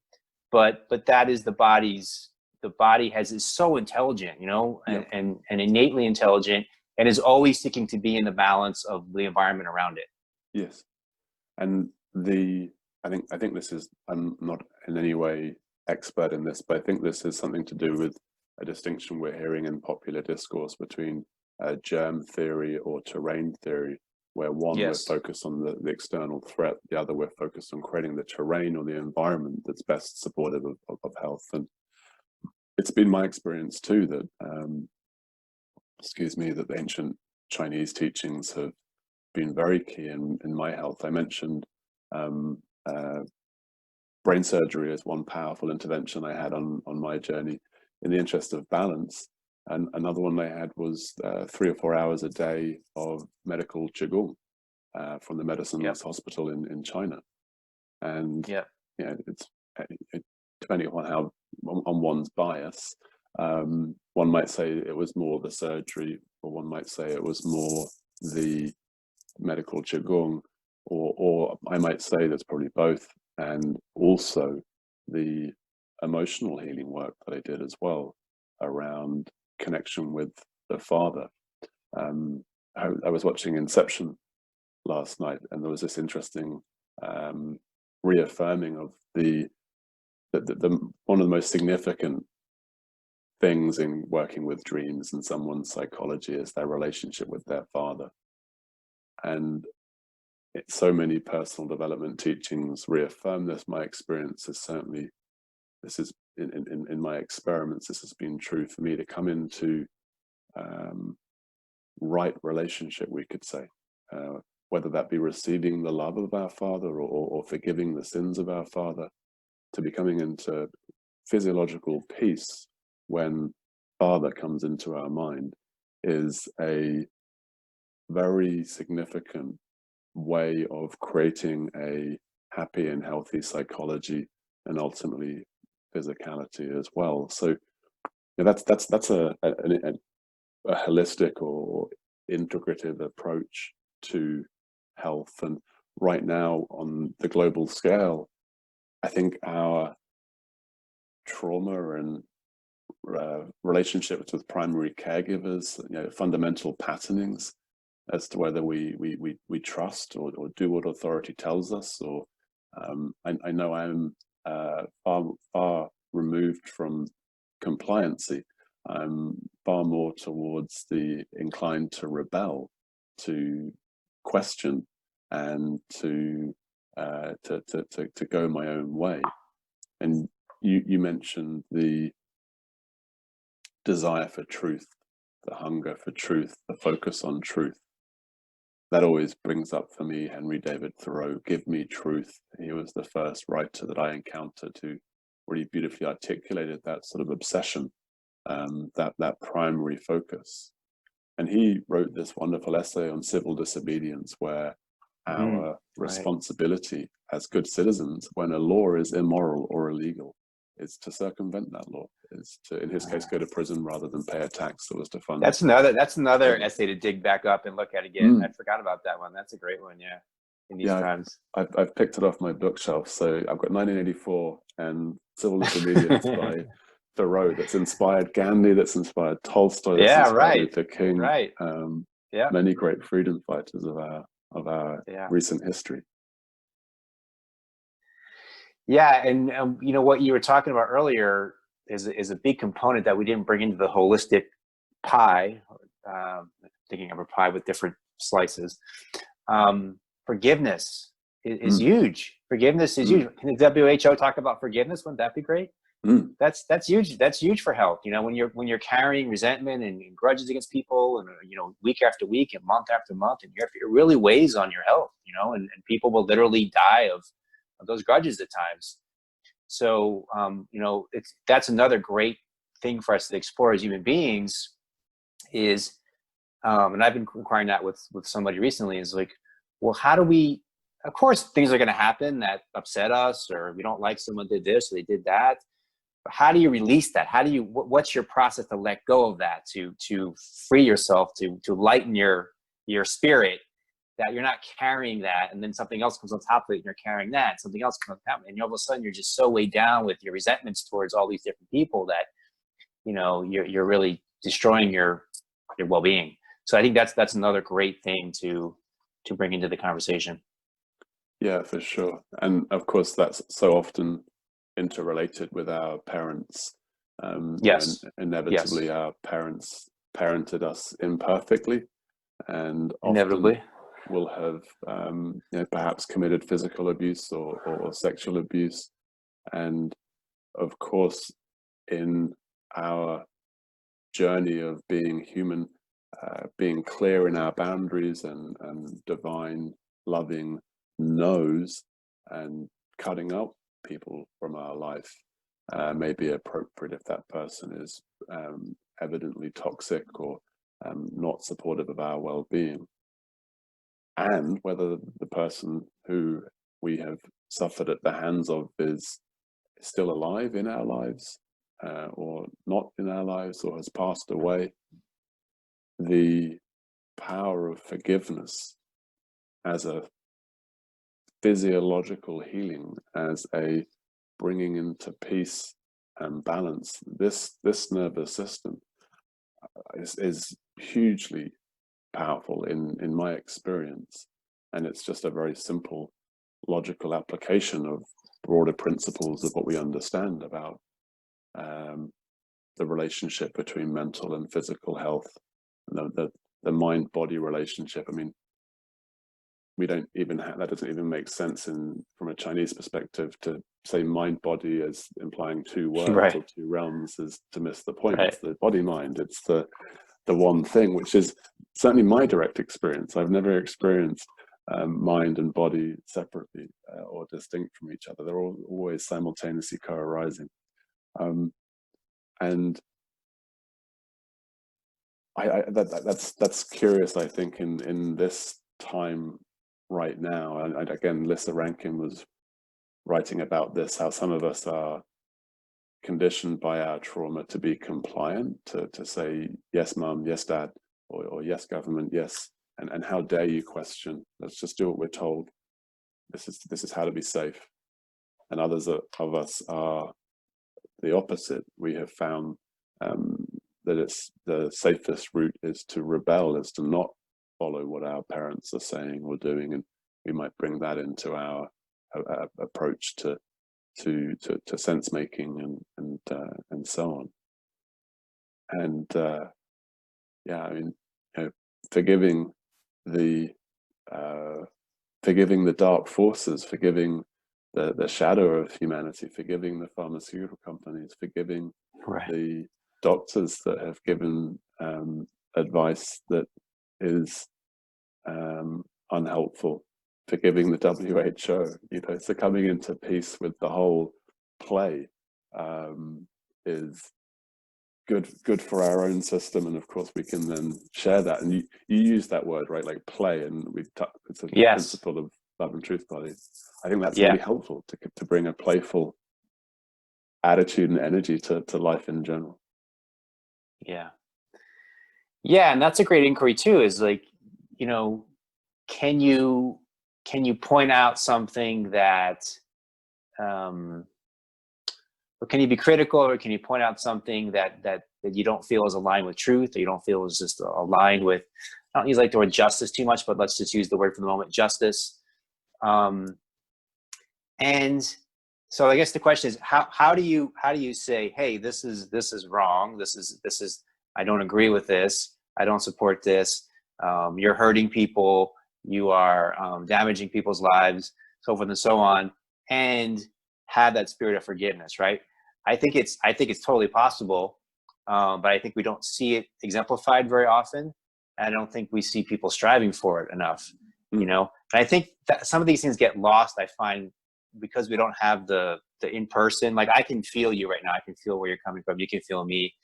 but that is the body is so intelligent, and innately intelligent, and is always seeking to be in the balance of the environment around it. Yes. And I think this is, I'm not in any way expert in this, but I think this is something to do with a distinction we're hearing in popular discourse between germ theory or terrain theory, where one we're Yes. focused on the external threat, the other we're focused on creating the terrain or the environment that's best supportive of health. And it's been my experience too that, that the ancient Chinese teachings have been very key in my health. I mentioned brain surgery as one powerful intervention I had on my journey in the interest of balance. And another one I had was 3 or 4 hours a day of medical qigong from the medicines hospital in China. And it's depending on one's bias, one might say it was more the surgery, or one might say it was more the medical qigong, or I might say that's probably both, and also the emotional healing work that I did as well around connection with the father. I was watching Inception last night, and there was this interesting reaffirming of the one of the most significant things in working with dreams and someone's psychology is their relationship with their father. And so many personal development teachings reaffirm this. My experience is certainly, this is in my experiments, this has been true for me, to come into right relationship, we could say, whether that be receiving the love of our father or forgiving the sins of our father, to be coming into physiological peace when father comes into our mind, is a very significant way of creating a happy and healthy psychology and ultimately physicality as well. So that's a holistic or integrative approach to health. And right now on the global scale, I think our trauma and relationships with primary caregivers, fundamental patternings as to whether we trust or do what authority tells us, or I know I'm far removed from compliancy. I'm far more towards the inclined to rebel, to question, and to go my own way. And you mentioned the desire for truth, the hunger for truth, the focus on truth. That always brings up for me Henry David Thoreau. Give me truth. He was the first writer that I encountered who really beautifully articulated that sort of obsession, that primary focus. And he wrote this wonderful essay on civil disobedience, where our responsibility as good citizens, when a law is immoral or illegal, is to circumvent that law, is to, in his case, go to prison rather than pay a tax that was to fund. That's another essay to dig back up and look at again. I forgot about that one. That's a great one. Yeah. In these times, I've picked it off my bookshelf. So I've got 1984 and Civil Disobedience by Thoreau, that's inspired Gandhi, that's inspired Tolstoy, that's inspired Luther King, many great freedom fighters of our recent history. Yeah, and what you were talking about earlier is a big component that we didn't bring into the holistic pie. Thinking of a pie with different slices. Forgiveness is huge. Forgiveness is huge. Can the WHO talk about forgiveness? Wouldn't that be great? That's huge. That's huge for health. When you're carrying resentment and grudges against people, and week after week and month after month, and it really weighs on your health. And people will literally die of those grudges at times. So that's another great thing for us to explore as human beings. Is and I've been inquiring that with somebody recently, is like, well, how do we? Of course, things are going to happen that upset us, or we don't like someone did this or they did that. But how do you release that? How do you? What's your process to let go of that? To free yourself, to lighten your spirit, that you're not carrying that, and then something else comes on top of it, and you're carrying that. Something else comes on top of it, and all of a sudden you're just so weighed down with your resentments towards all these different people that you're really destroying your well-being. So I think that's another great thing to bring into the conversation. Yeah, for sure. And of course, that's so often interrelated with our parents Yes. Inevitably, Yes. our parents parented us imperfectly, and often Inevitably. will have perhaps committed physical abuse or sexual abuse. And of course, in our journey of being human, being clear in our boundaries and divine loving knows, and cutting out people from our life may be appropriate if that person is evidently toxic or not supportive of our well-being, and whether the person who we have suffered at the hands of is still alive in our lives or not in our lives or has passed away. The power of forgiveness as a physiological healing, as a bringing into peace and balance this nervous system is hugely powerful in my experience. And it's just a very simple logical application of broader principles of what we understand about the relationship between mental and physical health, and the mind-body relationship. I mean, we don't even that doesn't even make sense from a Chinese perspective to say mind-body as implying two words Right. or two realms is to miss the point. Right. It's the body-mind. It's the one thing, which is certainly my direct experience. I've never experienced mind and body separately or distinct from each other. They're always simultaneously co-arising. And that's curious, I think, in this time right now. And again, Lissa Rankin was writing about this, how some of us are conditioned by our trauma to be compliant, to say, yes, mum, yes, dad, or yes, government, yes. And how dare you question? Let's just do what we're told. This is how to be safe. And others of us are the opposite. We have found that it's the safest route is to rebel, is to not follow what our parents are saying or doing, and we might bring that into our approach to sense making and so on. And yeah, I mean, forgiving the dark forces, forgiving the shadow of humanity, forgiving the pharmaceutical companies, forgiving Right. the doctors that have given advice that is unhelpful, forgiving the WHO, so coming into peace with the whole play is good for our own system, and of course we can then share that. And you use that word, right, like play, and it's a Yes. principle of love and truth body. I think that's Yeah. really helpful to bring a playful attitude and energy to life in general. Yeah. Yeah, and that's a great inquiry too, is like, can you point out something that or can you be critical, or can you point out something that you don't feel is aligned with truth, or you don't feel is just aligned with, I don't use like the word justice too much, but let's just use the word for the moment, justice. And so I guess the question is, how do you say, hey, this is wrong, this is I don't agree with this, I don't support this, you're hurting people, you are damaging people's lives, so forth and so on, and have that spirit of forgiveness, right? I think it's totally possible, but I think we don't see it exemplified very often. I don't think we see people striving for it enough, And I think that some of these things get lost, I find, because we don't have the in-person. Like, I can feel you right now, I can feel where you're coming from, you can feel me,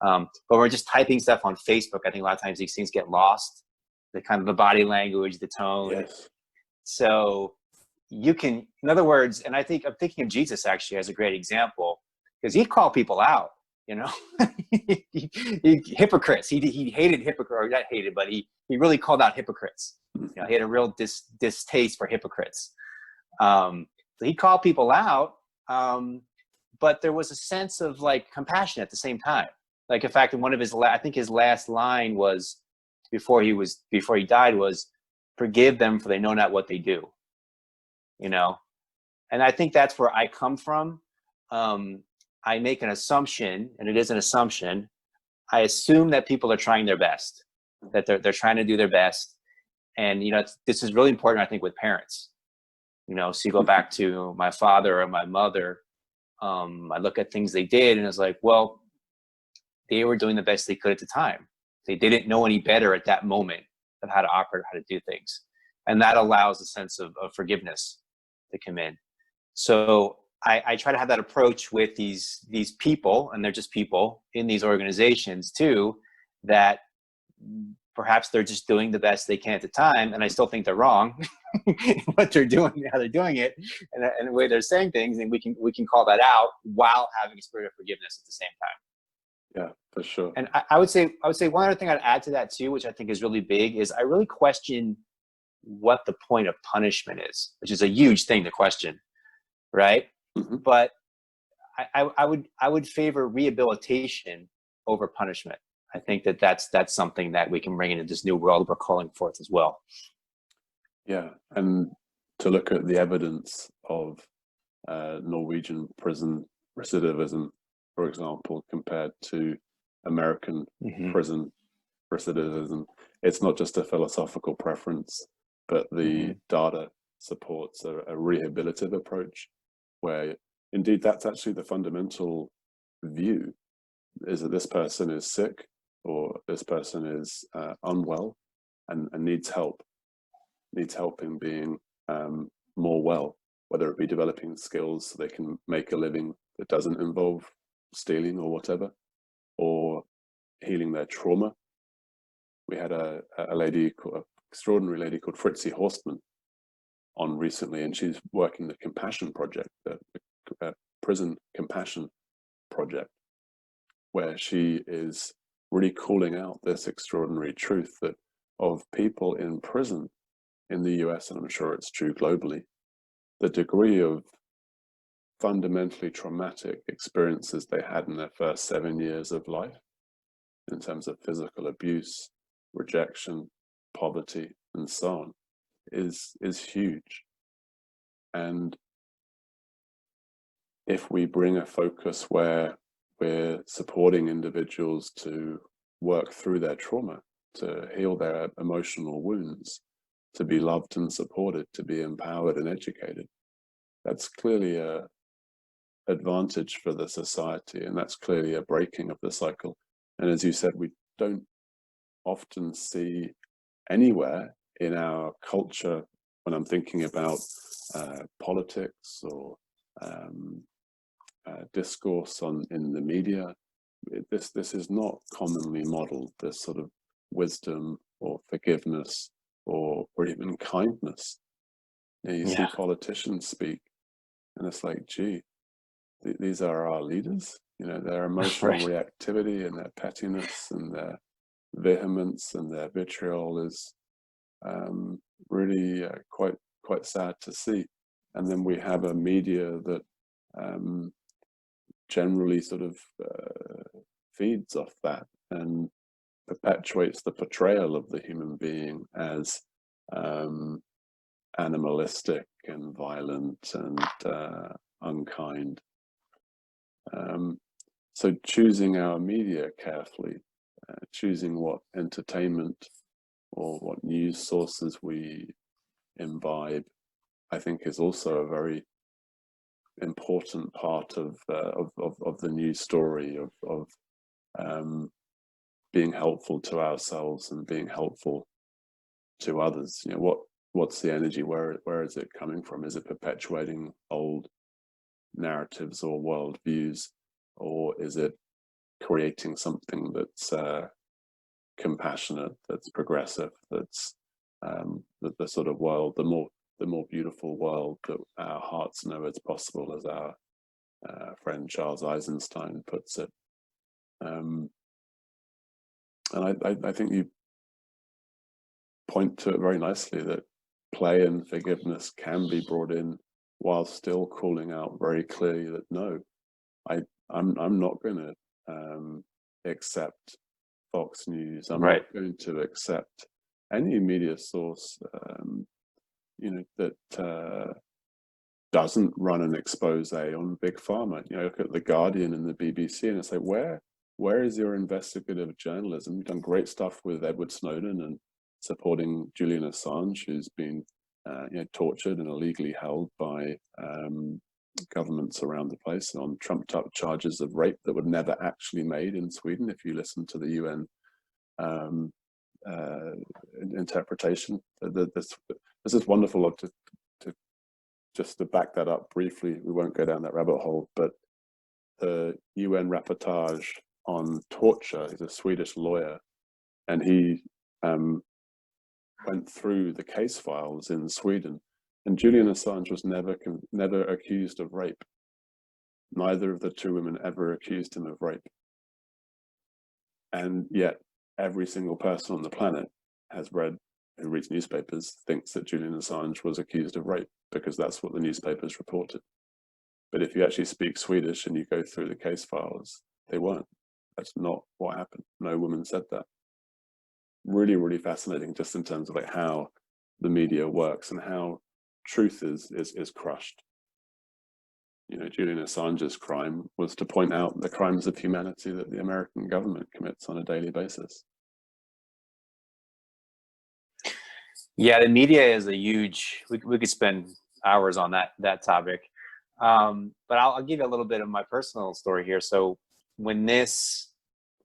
but we're just typing stuff on Facebook. I think a lot of times these things get lost, the kind of the body language, the tone. Yes. So you can, in other words, and I'm thinking of Jesus actually as a great example, because he'd call people out, hypocrites. He hated hypocrites, or not hated, but he really called out hypocrites. He had a real distaste for hypocrites. So he called people out, but there was a sense of like compassion at the same time. Like, in fact, in one of his, I think his last line was before he died was, "Forgive them, for they know not what they do." And I think that's where I come from. I make an assumption, and it is an assumption. I assume that people are trying their best, that they're trying to do their best. And, this is really important, I think, with parents. So you go back to my father or my mother, I look at things they did and it's like, well, they were doing the best they could at the time. They didn't know any better at that moment of how to operate, how to do things. And that allows a sense of forgiveness to come in. So I try to have that approach with these people, and they're just people in these organizations too, that perhaps they're just doing the best they can at the time. And I still think they're wrong what they're doing, how they're doing it, and the way they're saying things. And we can call that out while having a spirit of forgiveness at the same time. Yeah, for sure. And I would say one other thing I'd add to that too, which I think is really big, is I really question what the point of punishment is, which is a huge thing to question, right? Mm-hmm. But I would favor rehabilitation over punishment. I think that's something that we can bring into this new world we're calling forth as well. Yeah, and to look at the evidence of Norwegian prison recidivism, for example, compared to American prison recidivism, it's not just a philosophical preference, but the data supports a rehabilitative approach, where indeed that's actually the fundamental view, is that this person is sick or this person is unwell and needs help in being more well, whether it be developing skills so they can make a living that doesn't involve stealing or whatever, or healing their trauma. We had an extraordinary lady called Fritzi Horstman on recently, and she's working the Compassion Project, the prison compassion project, where she is really calling out this extraordinary truth that of people in prison in the US, and I'm sure it's true globally, the degree of fundamentally traumatic experiences they had in their first 7 years of life, in terms of physical abuse, rejection, poverty, and so on, is huge. And if we bring a focus where we're supporting individuals to work through their trauma, to heal their emotional wounds, to be loved and supported, to be empowered and educated, that's clearly a advantage for the society, and that's clearly a breaking of the cycle. And as you said, we don't often see anywhere in our culture, when I'm thinking about politics or discourse in the media, this is not commonly modeled, this sort of wisdom or forgiveness or even kindness. You see politicians speak, and it's like, gee, these are our leaders. Their emotional reactivity and their pettiness and their vehemence and their vitriol is really quite sad to see. And then we have a media that generally sort of feeds off that and perpetuates the portrayal of the human being as animalistic and violent and unkind. So choosing our media carefully, choosing what entertainment or what news sources we imbibe, I think is also a very important part of the news story of being helpful to ourselves and being helpful to others. What's the energy? Where is it coming from? Is it perpetuating old narratives or worldviews, or is it creating something that's compassionate, that's progressive, that's the sort of world, the more beautiful world that our hearts know is possible, as our friend Charles Eisenstein puts it. And I think you point to it very nicely, that play and forgiveness can be brought in while still calling out very clearly that no, I'm not going to accept Fox News. I'm not going to accept any media source, that doesn't run an expose on big pharma. You know, look at the Guardian and the BBC, and it's like, where is your investigative journalism? You've done great stuff with Edward Snowden and supporting Julian Assange, who's been tortured and illegally held by governments around the place on trumped up charges of rape that were never actually made in Sweden. If you listen to the UN interpretation, this is wonderful. Just to back that up briefly, we won't go down that rabbit hole, but the UN rapporteur on torture is a Swedish lawyer, and he went through the case files in Sweden, and Julian Assange was never accused of rape. Neither of the two women ever accused him of rape. And yet every single person on the planet who reads newspapers thinks that Julian Assange was accused of rape, because that's what the newspapers reported. But if you actually speak Swedish and you go through the case files, they weren't. That's not what happened. No woman said that. Really, really fascinating, just in terms of like how the media works and how truth is crushed. You know, Julian Assange's crime was to point out the crimes of humanity that the American government commits on a daily basis. Yeah, the media is a huge, we could spend hours on that topic. But I'll give you a little bit of my personal story here. So when this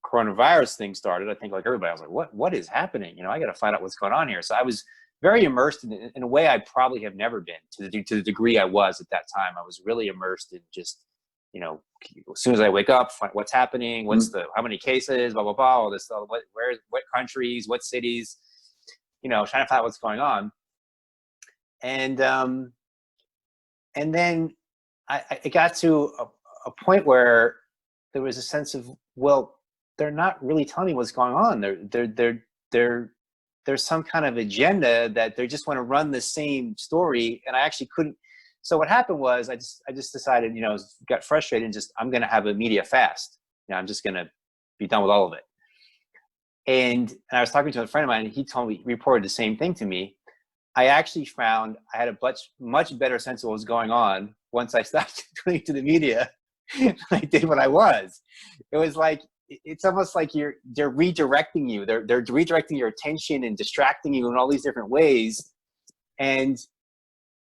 coronavirus thing started, I think like everybody, I was like, what is happening? You know, I got to find out what's going on here. So I was very immersed in a way I probably have never been, to the degree I was at that time. I was really immersed in just, you know, as soon as I wake up, what's happening, how many cases, blah, blah, blah, all this stuff, what countries, what cities, you know, trying to find out what's going on. And then I got to a point where there was a sense of, well, they're not really telling me what's going on. There's some kind of agenda that they just want to run the same story, and I actually couldn't. So what happened was I just decided, you know, got frustrated and I'm going to have a media fast. You know, I'm just going to be done with all of it. And I was talking to a friend of mine, and he reported the same thing to me. I actually found I had a much better sense of what was going on once I stopped turning to the media than I did when I was. It was like, it's almost like they're redirecting you. They're redirecting your attention and distracting you in all these different ways. And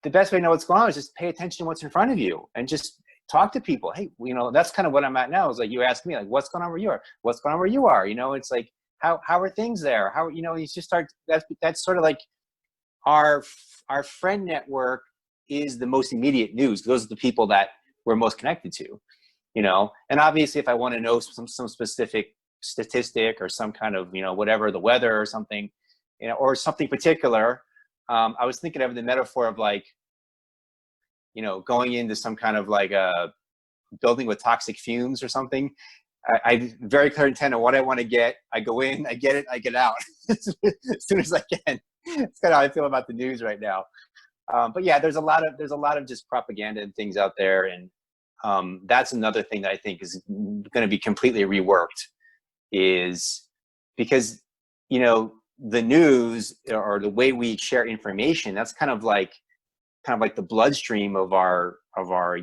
the best way to know what's going on is just pay attention to what's in front of you and just talk to people. Hey, you know, that's kind of what I'm at now. Is like, you ask me, like, what's going on where you are? What's going on where you are? You know, it's like, how are things there? How, you know, you just start, that's sort of like our friend network is the most immediate news. Those are the people that we're most connected to, you know? And obviously if I want to know some specific statistic or some kind of, you know, whatever, the weather or something, you know, or something particular, I was thinking of the metaphor of like, you know, going into some kind of like a building with toxic fumes or something. I very clear intent on what I want to get. I go in, I get it, I get out as soon as I can. It's kind of how I feel about the news right now. But yeah, there's a lot of just propaganda and things out there, and that's another thing that I think is going to be completely reworked, is because, you know, the news or the way we share information, that's kind of like the bloodstream of our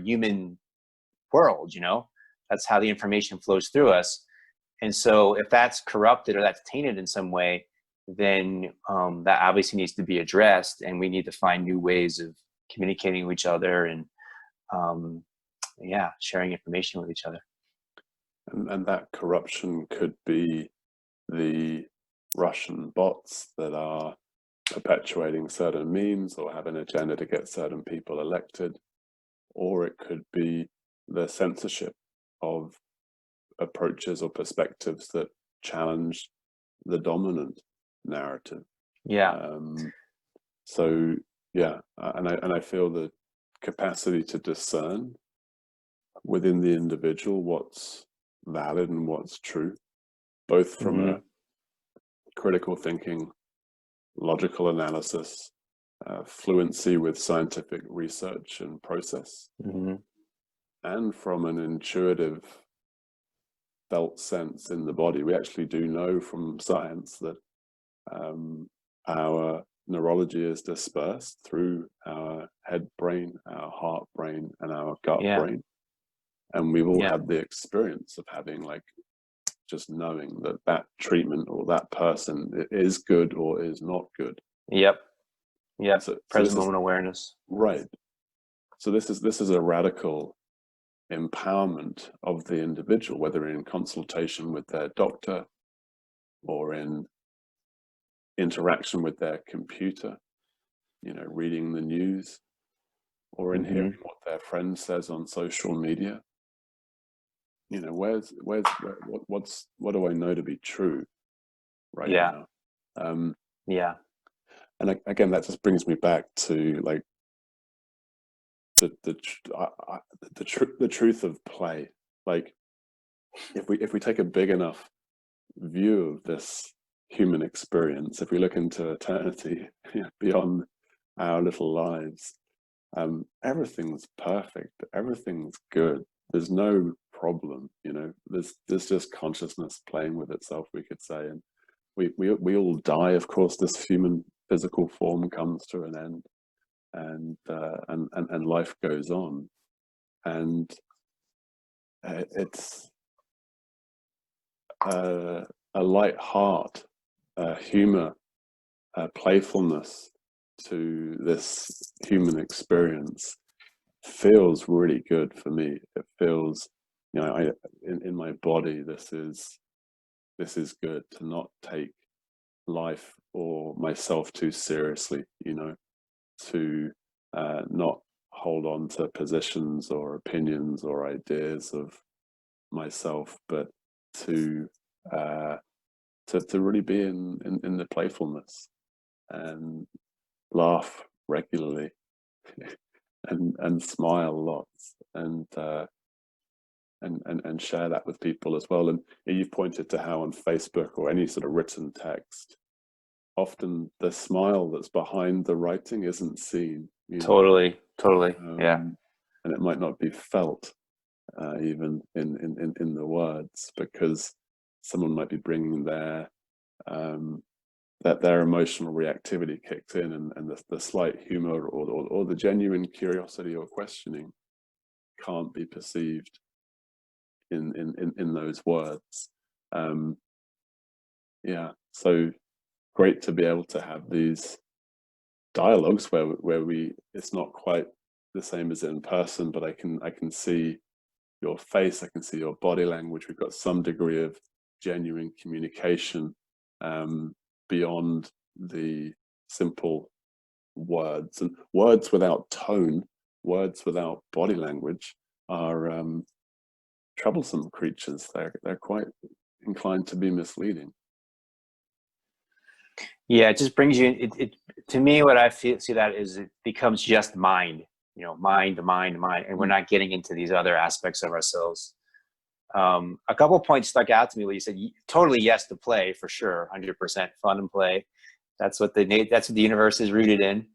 human world, you know. That's how the information flows through us. And so if that's corrupted or that's tainted in some way, then that obviously needs to be addressed, and we need to find new ways of communicating with each other and sharing information with each other. And that corruption could be the Russian bots that are perpetuating certain memes or have an agenda to get certain people elected, or it could be the censorship of approaches or perspectives that challenge the dominant narrative. So yeah, and I feel the capacity to discern within the individual what's valid and what's true, both from a critical thinking, logical analysis, fluency with scientific research and process, and from an intuitive felt sense in the body. We actually do know from science that our neurology is dispersed through our head brain, our heart brain, and our gut Yeah. brain. And we've all Yeah. had the experience of having, like, just knowing that that treatment or that person is good or is not good. Yep. Yep. So Present moment awareness. Right. So this is a radical empowerment of the individual, whether in consultation with their doctor or in interaction with their computer, reading the news, or in hearing what their friend says on social media. What do I know to be true right now? Yeah. And again, that just brings me back to, like, the truth of play. Like, if we take a big enough view of this human experience, if we look into eternity beyond our little lives, everything's perfect, everything's good. There's no problem, there's just consciousness playing with itself, we could say. And we all die, of course. This human physical form comes to an end, and life goes on. And it's a light heart, humor, playfulness to this human experience feels really good for me. It feels, in my body, this is good, to not take life or myself too seriously, to not hold on to positions or opinions or ideas of myself, but to really be in the playfulness and laugh regularly and smile lots, and share that with people as well. And you've pointed to how on Facebook or any sort of written text, often the smile that's behind the writing isn't seen. Totally. Yeah. And it might not be felt, even in the words, because someone might be bringing their emotional reactivity kicks in, and the slight humor or the genuine curiosity or questioning can't be perceived in those words. So great to be able to have these dialogues where it's not quite the same as in person, but I can see your face, I can see your body language. We've got some degree of genuine communication beyond the simple words. And words without tone, words without body language are troublesome creatures. They're quite inclined to be misleading. Yeah, it just brings you. It to me, what I see that is, it becomes just mind. Mind, and we're not getting into these other aspects of ourselves. A couple of points stuck out to me where you said totally yes to play, for sure, 100% fun and play. That's what the universe is rooted in.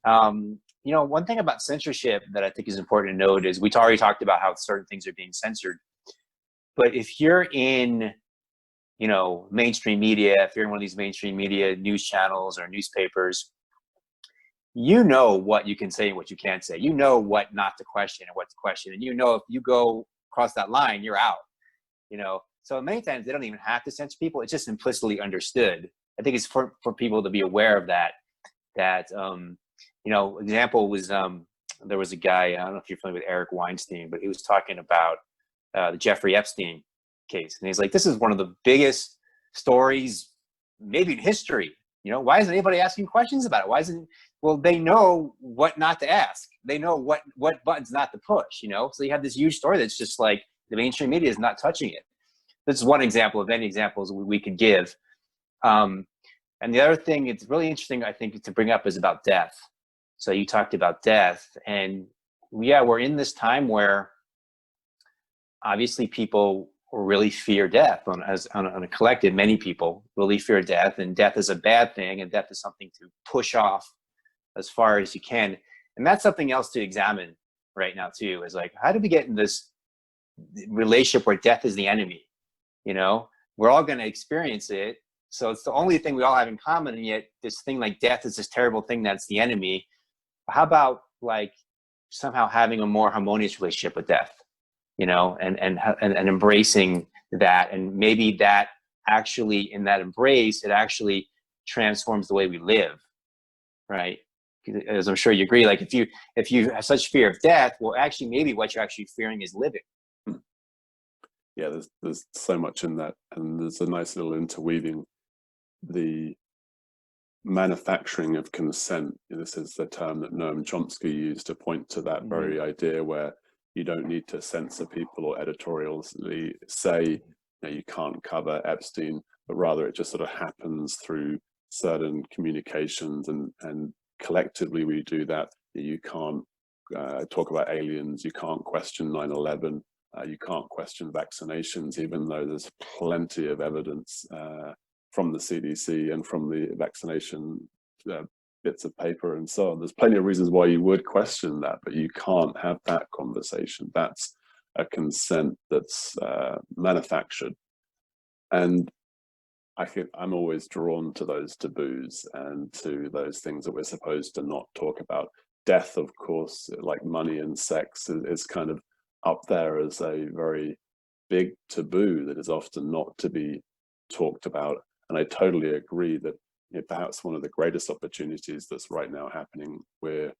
One thing about censorship that I think is important to note is we already talked about how certain things are being censored. But if you're in, mainstream media, if you're in one of these mainstream media news channels or newspapers, what you can say and what you can't say. What not to question and what to question. And if you go across that line, you're out. So many times they don't even have to censor people. It's just implicitly understood. I think it's for people to be aware of that. Example was, there was a guy, I don't know if you're familiar with Eric Weinstein, but he was talking about the Jeffrey Epstein case. And he's like, this is one of the biggest stories maybe in history. Why isn't anybody asking questions about it? Well, they know what not to ask. They know what buttons not to push, So you have this huge story that's just like the mainstream media is not touching it. This is one example of many examples we could give. And the other thing it's really interesting, I think, to bring up is about death. So you talked about death, and we're in this time where obviously people really fear death on a collective. Many people really fear death, and death is a bad thing, and death is something to push off as far as you can. And that's something else to examine right now too, is like, how do we get in this relationship where death is the enemy? We're all going to experience it. So it's the only thing we all have in common, and yet this thing like death is this terrible thing that's the enemy. How about like somehow having a more harmonious relationship with death, you know, and embracing that, and maybe that actually, in that embrace, it actually transforms the way we live, right? As I'm sure you agree, like if you have such fear of death, well, actually, maybe what you're actually fearing is living. Yeah, there's so much in that, and there's a nice little interweaving. The manufacturing of consent, this is the term that Noam Chomsky used to point to that very idea, where you don't need to censor people or editorially say, you know, you can't cover Epstein, but rather it just sort of happens through certain communications, and collectively we do that. You can't talk about aliens, you can't question 9/11, you can't question vaccinations, even though there's plenty of evidence from the CDC and from the vaccination bits of paper and so on. There's plenty of reasons why you would question that, but you can't have that conversation. That's a consent that's manufactured. And I'm always drawn to those taboos and to those things that we're supposed to not talk about. Death, of course, like money and sex, is kind of up there as a very big taboo that is often not to be talked about. And I totally agree that, you know, perhaps one of the greatest opportunities that's right now happening, we're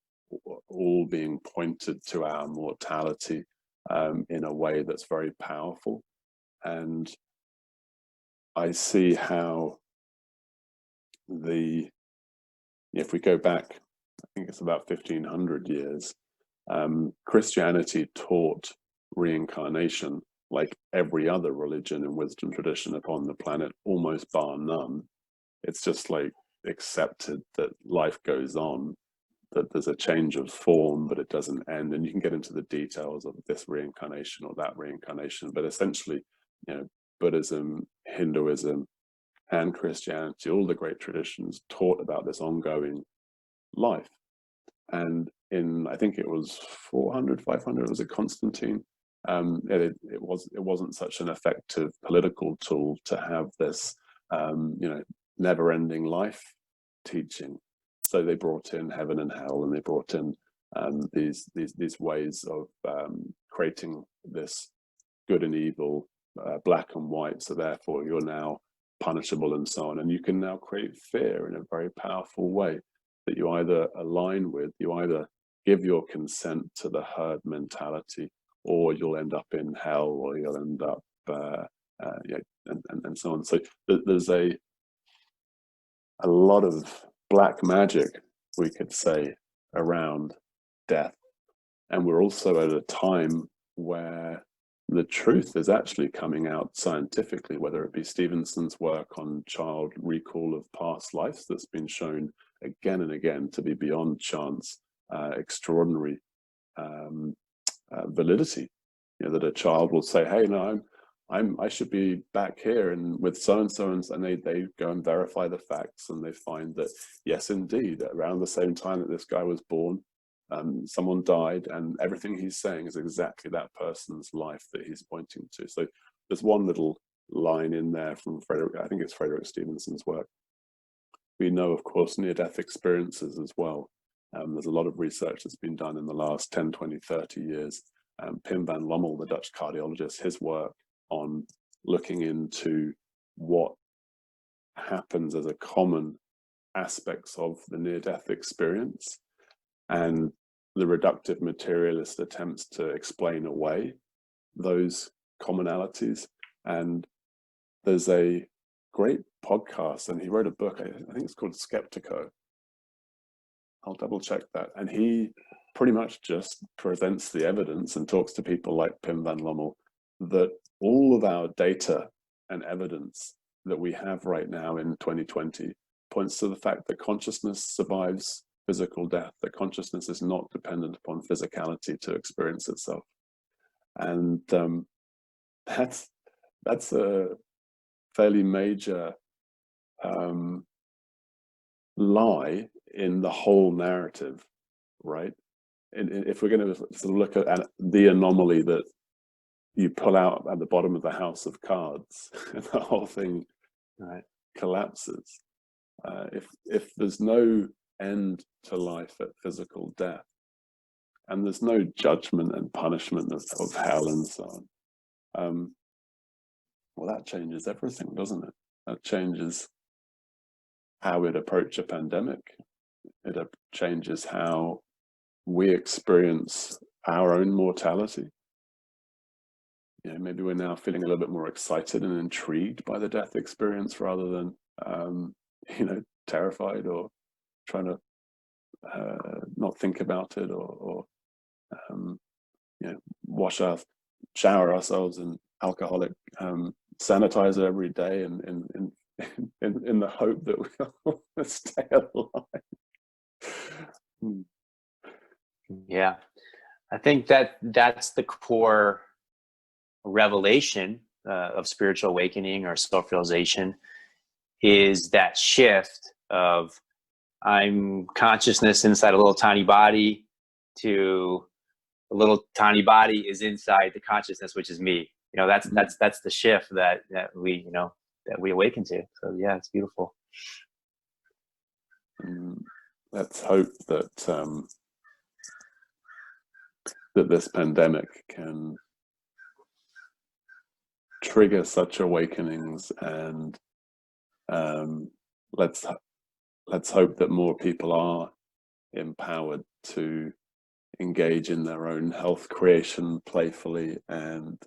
all being pointed to our mortality in a way that's very powerful. And I see how if we go back, I think it's about 1500 years, Christianity taught reincarnation like every other religion and wisdom tradition upon the planet, almost bar none. It's just like accepted that life goes on, that there's a change of form, but it doesn't end. And you can get into the details of this reincarnation or that reincarnation, but essentially, you know, Buddhism, Hinduism, and Christianity, all the great traditions taught about this ongoing life. And in, I think it was 400, 500, was it Constantine? It wasn't such an effective political tool to have this, you know, never-ending life teaching. So they brought in heaven and hell, and they brought in these ways of creating this good and evil, black and white. So therefore, you're now punishable and so on. And you can now create fear in a very powerful way that you either align with, you either give your consent to the herd mentality, or you'll end up in hell, or you'll end up, and so on. So there's a lot of black magic, we could say, around death. And we're also at a time where the truth is actually coming out scientifically, whether it be Stevenson's work on child recall of past lives that's been shown again and again to be beyond chance, extraordinary validity. You know, that a child will say, "Hey, no, I should be back here and with so and so," and they go and verify the facts, and they find that yes, indeed, around the same time that this guy was born, someone died, and everything he's saying is exactly that person's life that he's pointing to. So there's one little line in there from I think it's Frederick Stevenson's work. We know, of course, near-death experiences as well. There's a lot of research that's been done in the last 10, 20, 30 years. Pim van Lommel, the Dutch cardiologist, his work on looking into what happens as a common aspects of the near-death experience, and the reductive materialist attempts to explain away those commonalities. And there's a great podcast, and he wrote a book, I think it's called Skeptico. I'll double check that. And he pretty much just presents the evidence and talks to people like Pim van Lommel that all of our data and evidence that we have right now in 2020 points to the fact that consciousness survives physical death, that consciousness is not dependent upon physicality to experience itself. And that's a fairly major lie in the whole narrative, right? And if we're going to sort of look at the anomaly that you pull out at the bottom of the house of cards, and the whole thing, right, collapses, if there's no end to life at physical death, and there's no judgment and punishment of hell and so on, well, that changes everything, doesn't it? That changes how we'd approach a pandemic. It changes how we experience our own mortality. You know, maybe we're now feeling a little bit more excited and intrigued by the death experience rather than, you know, terrified or trying to not think about it, or you know, shower ourselves in alcoholic sanitizer every day, and in the hope that we'll stay alive. Yeah, I think that's the core revelation of spiritual awakening or self-realization, is that shift of I'm consciousness inside a little tiny body to a little tiny body is inside the consciousness, which is me. You know, that's the shift that we, you know, that we awaken to. So yeah, it's beautiful. Let's hope that that this pandemic can trigger such awakenings, and let's hope that more people are empowered to engage in their own health creation playfully, and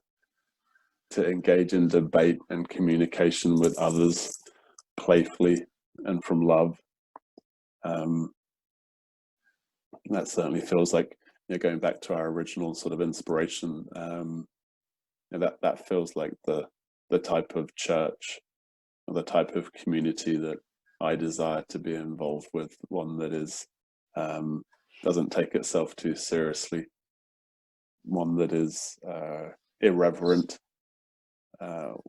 to engage in debate and communication with others playfully and from love. That certainly feels like, you know, going back to our original sort of inspiration, you know, that feels like the type of church or the type of community that I desire to be involved with, one that is doesn't take itself too seriously, one that is irreverent,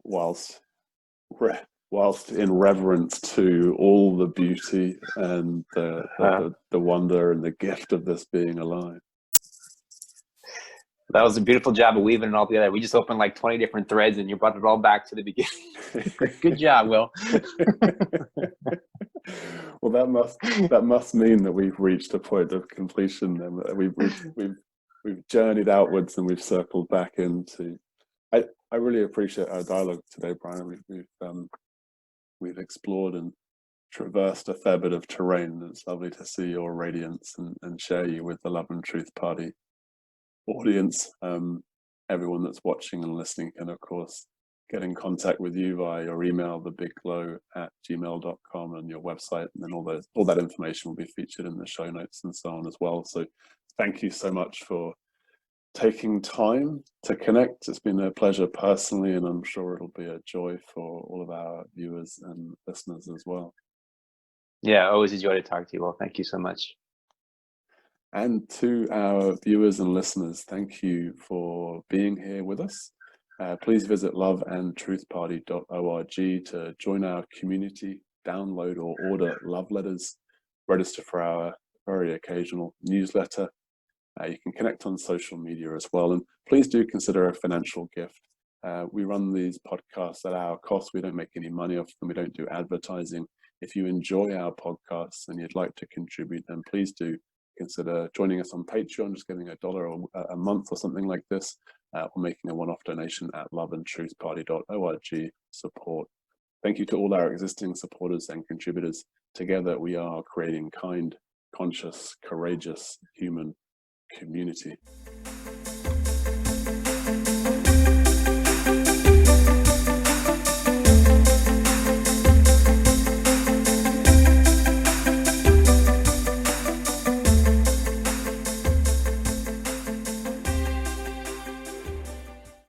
whilst in reverence to all the beauty and the wonder and the gift of this being alive. That was a beautiful job of weaving it all together. We just opened like 20 different threads and you brought it all back to the beginning. Good job, Will. Well, that must mean that we've reached a point of completion, and we've journeyed outwards and we've circled back into. I really appreciate our dialogue today, Brian. We've explored and traversed a fair bit of terrain. It's lovely to see your radiance and share you with the Love and Truth Party audience. Everyone that's watching and listening can, of course, get in contact with you via your email, thebiglow@gmail.com, and your website, and then all that information will be featured in the show notes and so on as well. So thank you so much for taking time to connect. It's been a pleasure personally, and I'm sure it'll be a joy for all of our viewers and listeners as well. Yeah, always a joy to talk to you. Well, thank you so much. And to our viewers and listeners, thank you for being here with us. Please visit loveandtruthparty.org to join our community, download or order love letters, register for our very occasional newsletter. You can connect on social media as well, and please do consider a financial gift. We run these podcasts at our cost. We don't make any money off them. We don't do advertising. If you enjoy our podcasts and you'd like to contribute, then please do consider joining us on Patreon, just giving $1 a month or something like this, or making a one-off donation at loveandtruthparty.org support. Thank you to all our existing supporters and contributors. Together we are creating kind, conscious, courageous human community.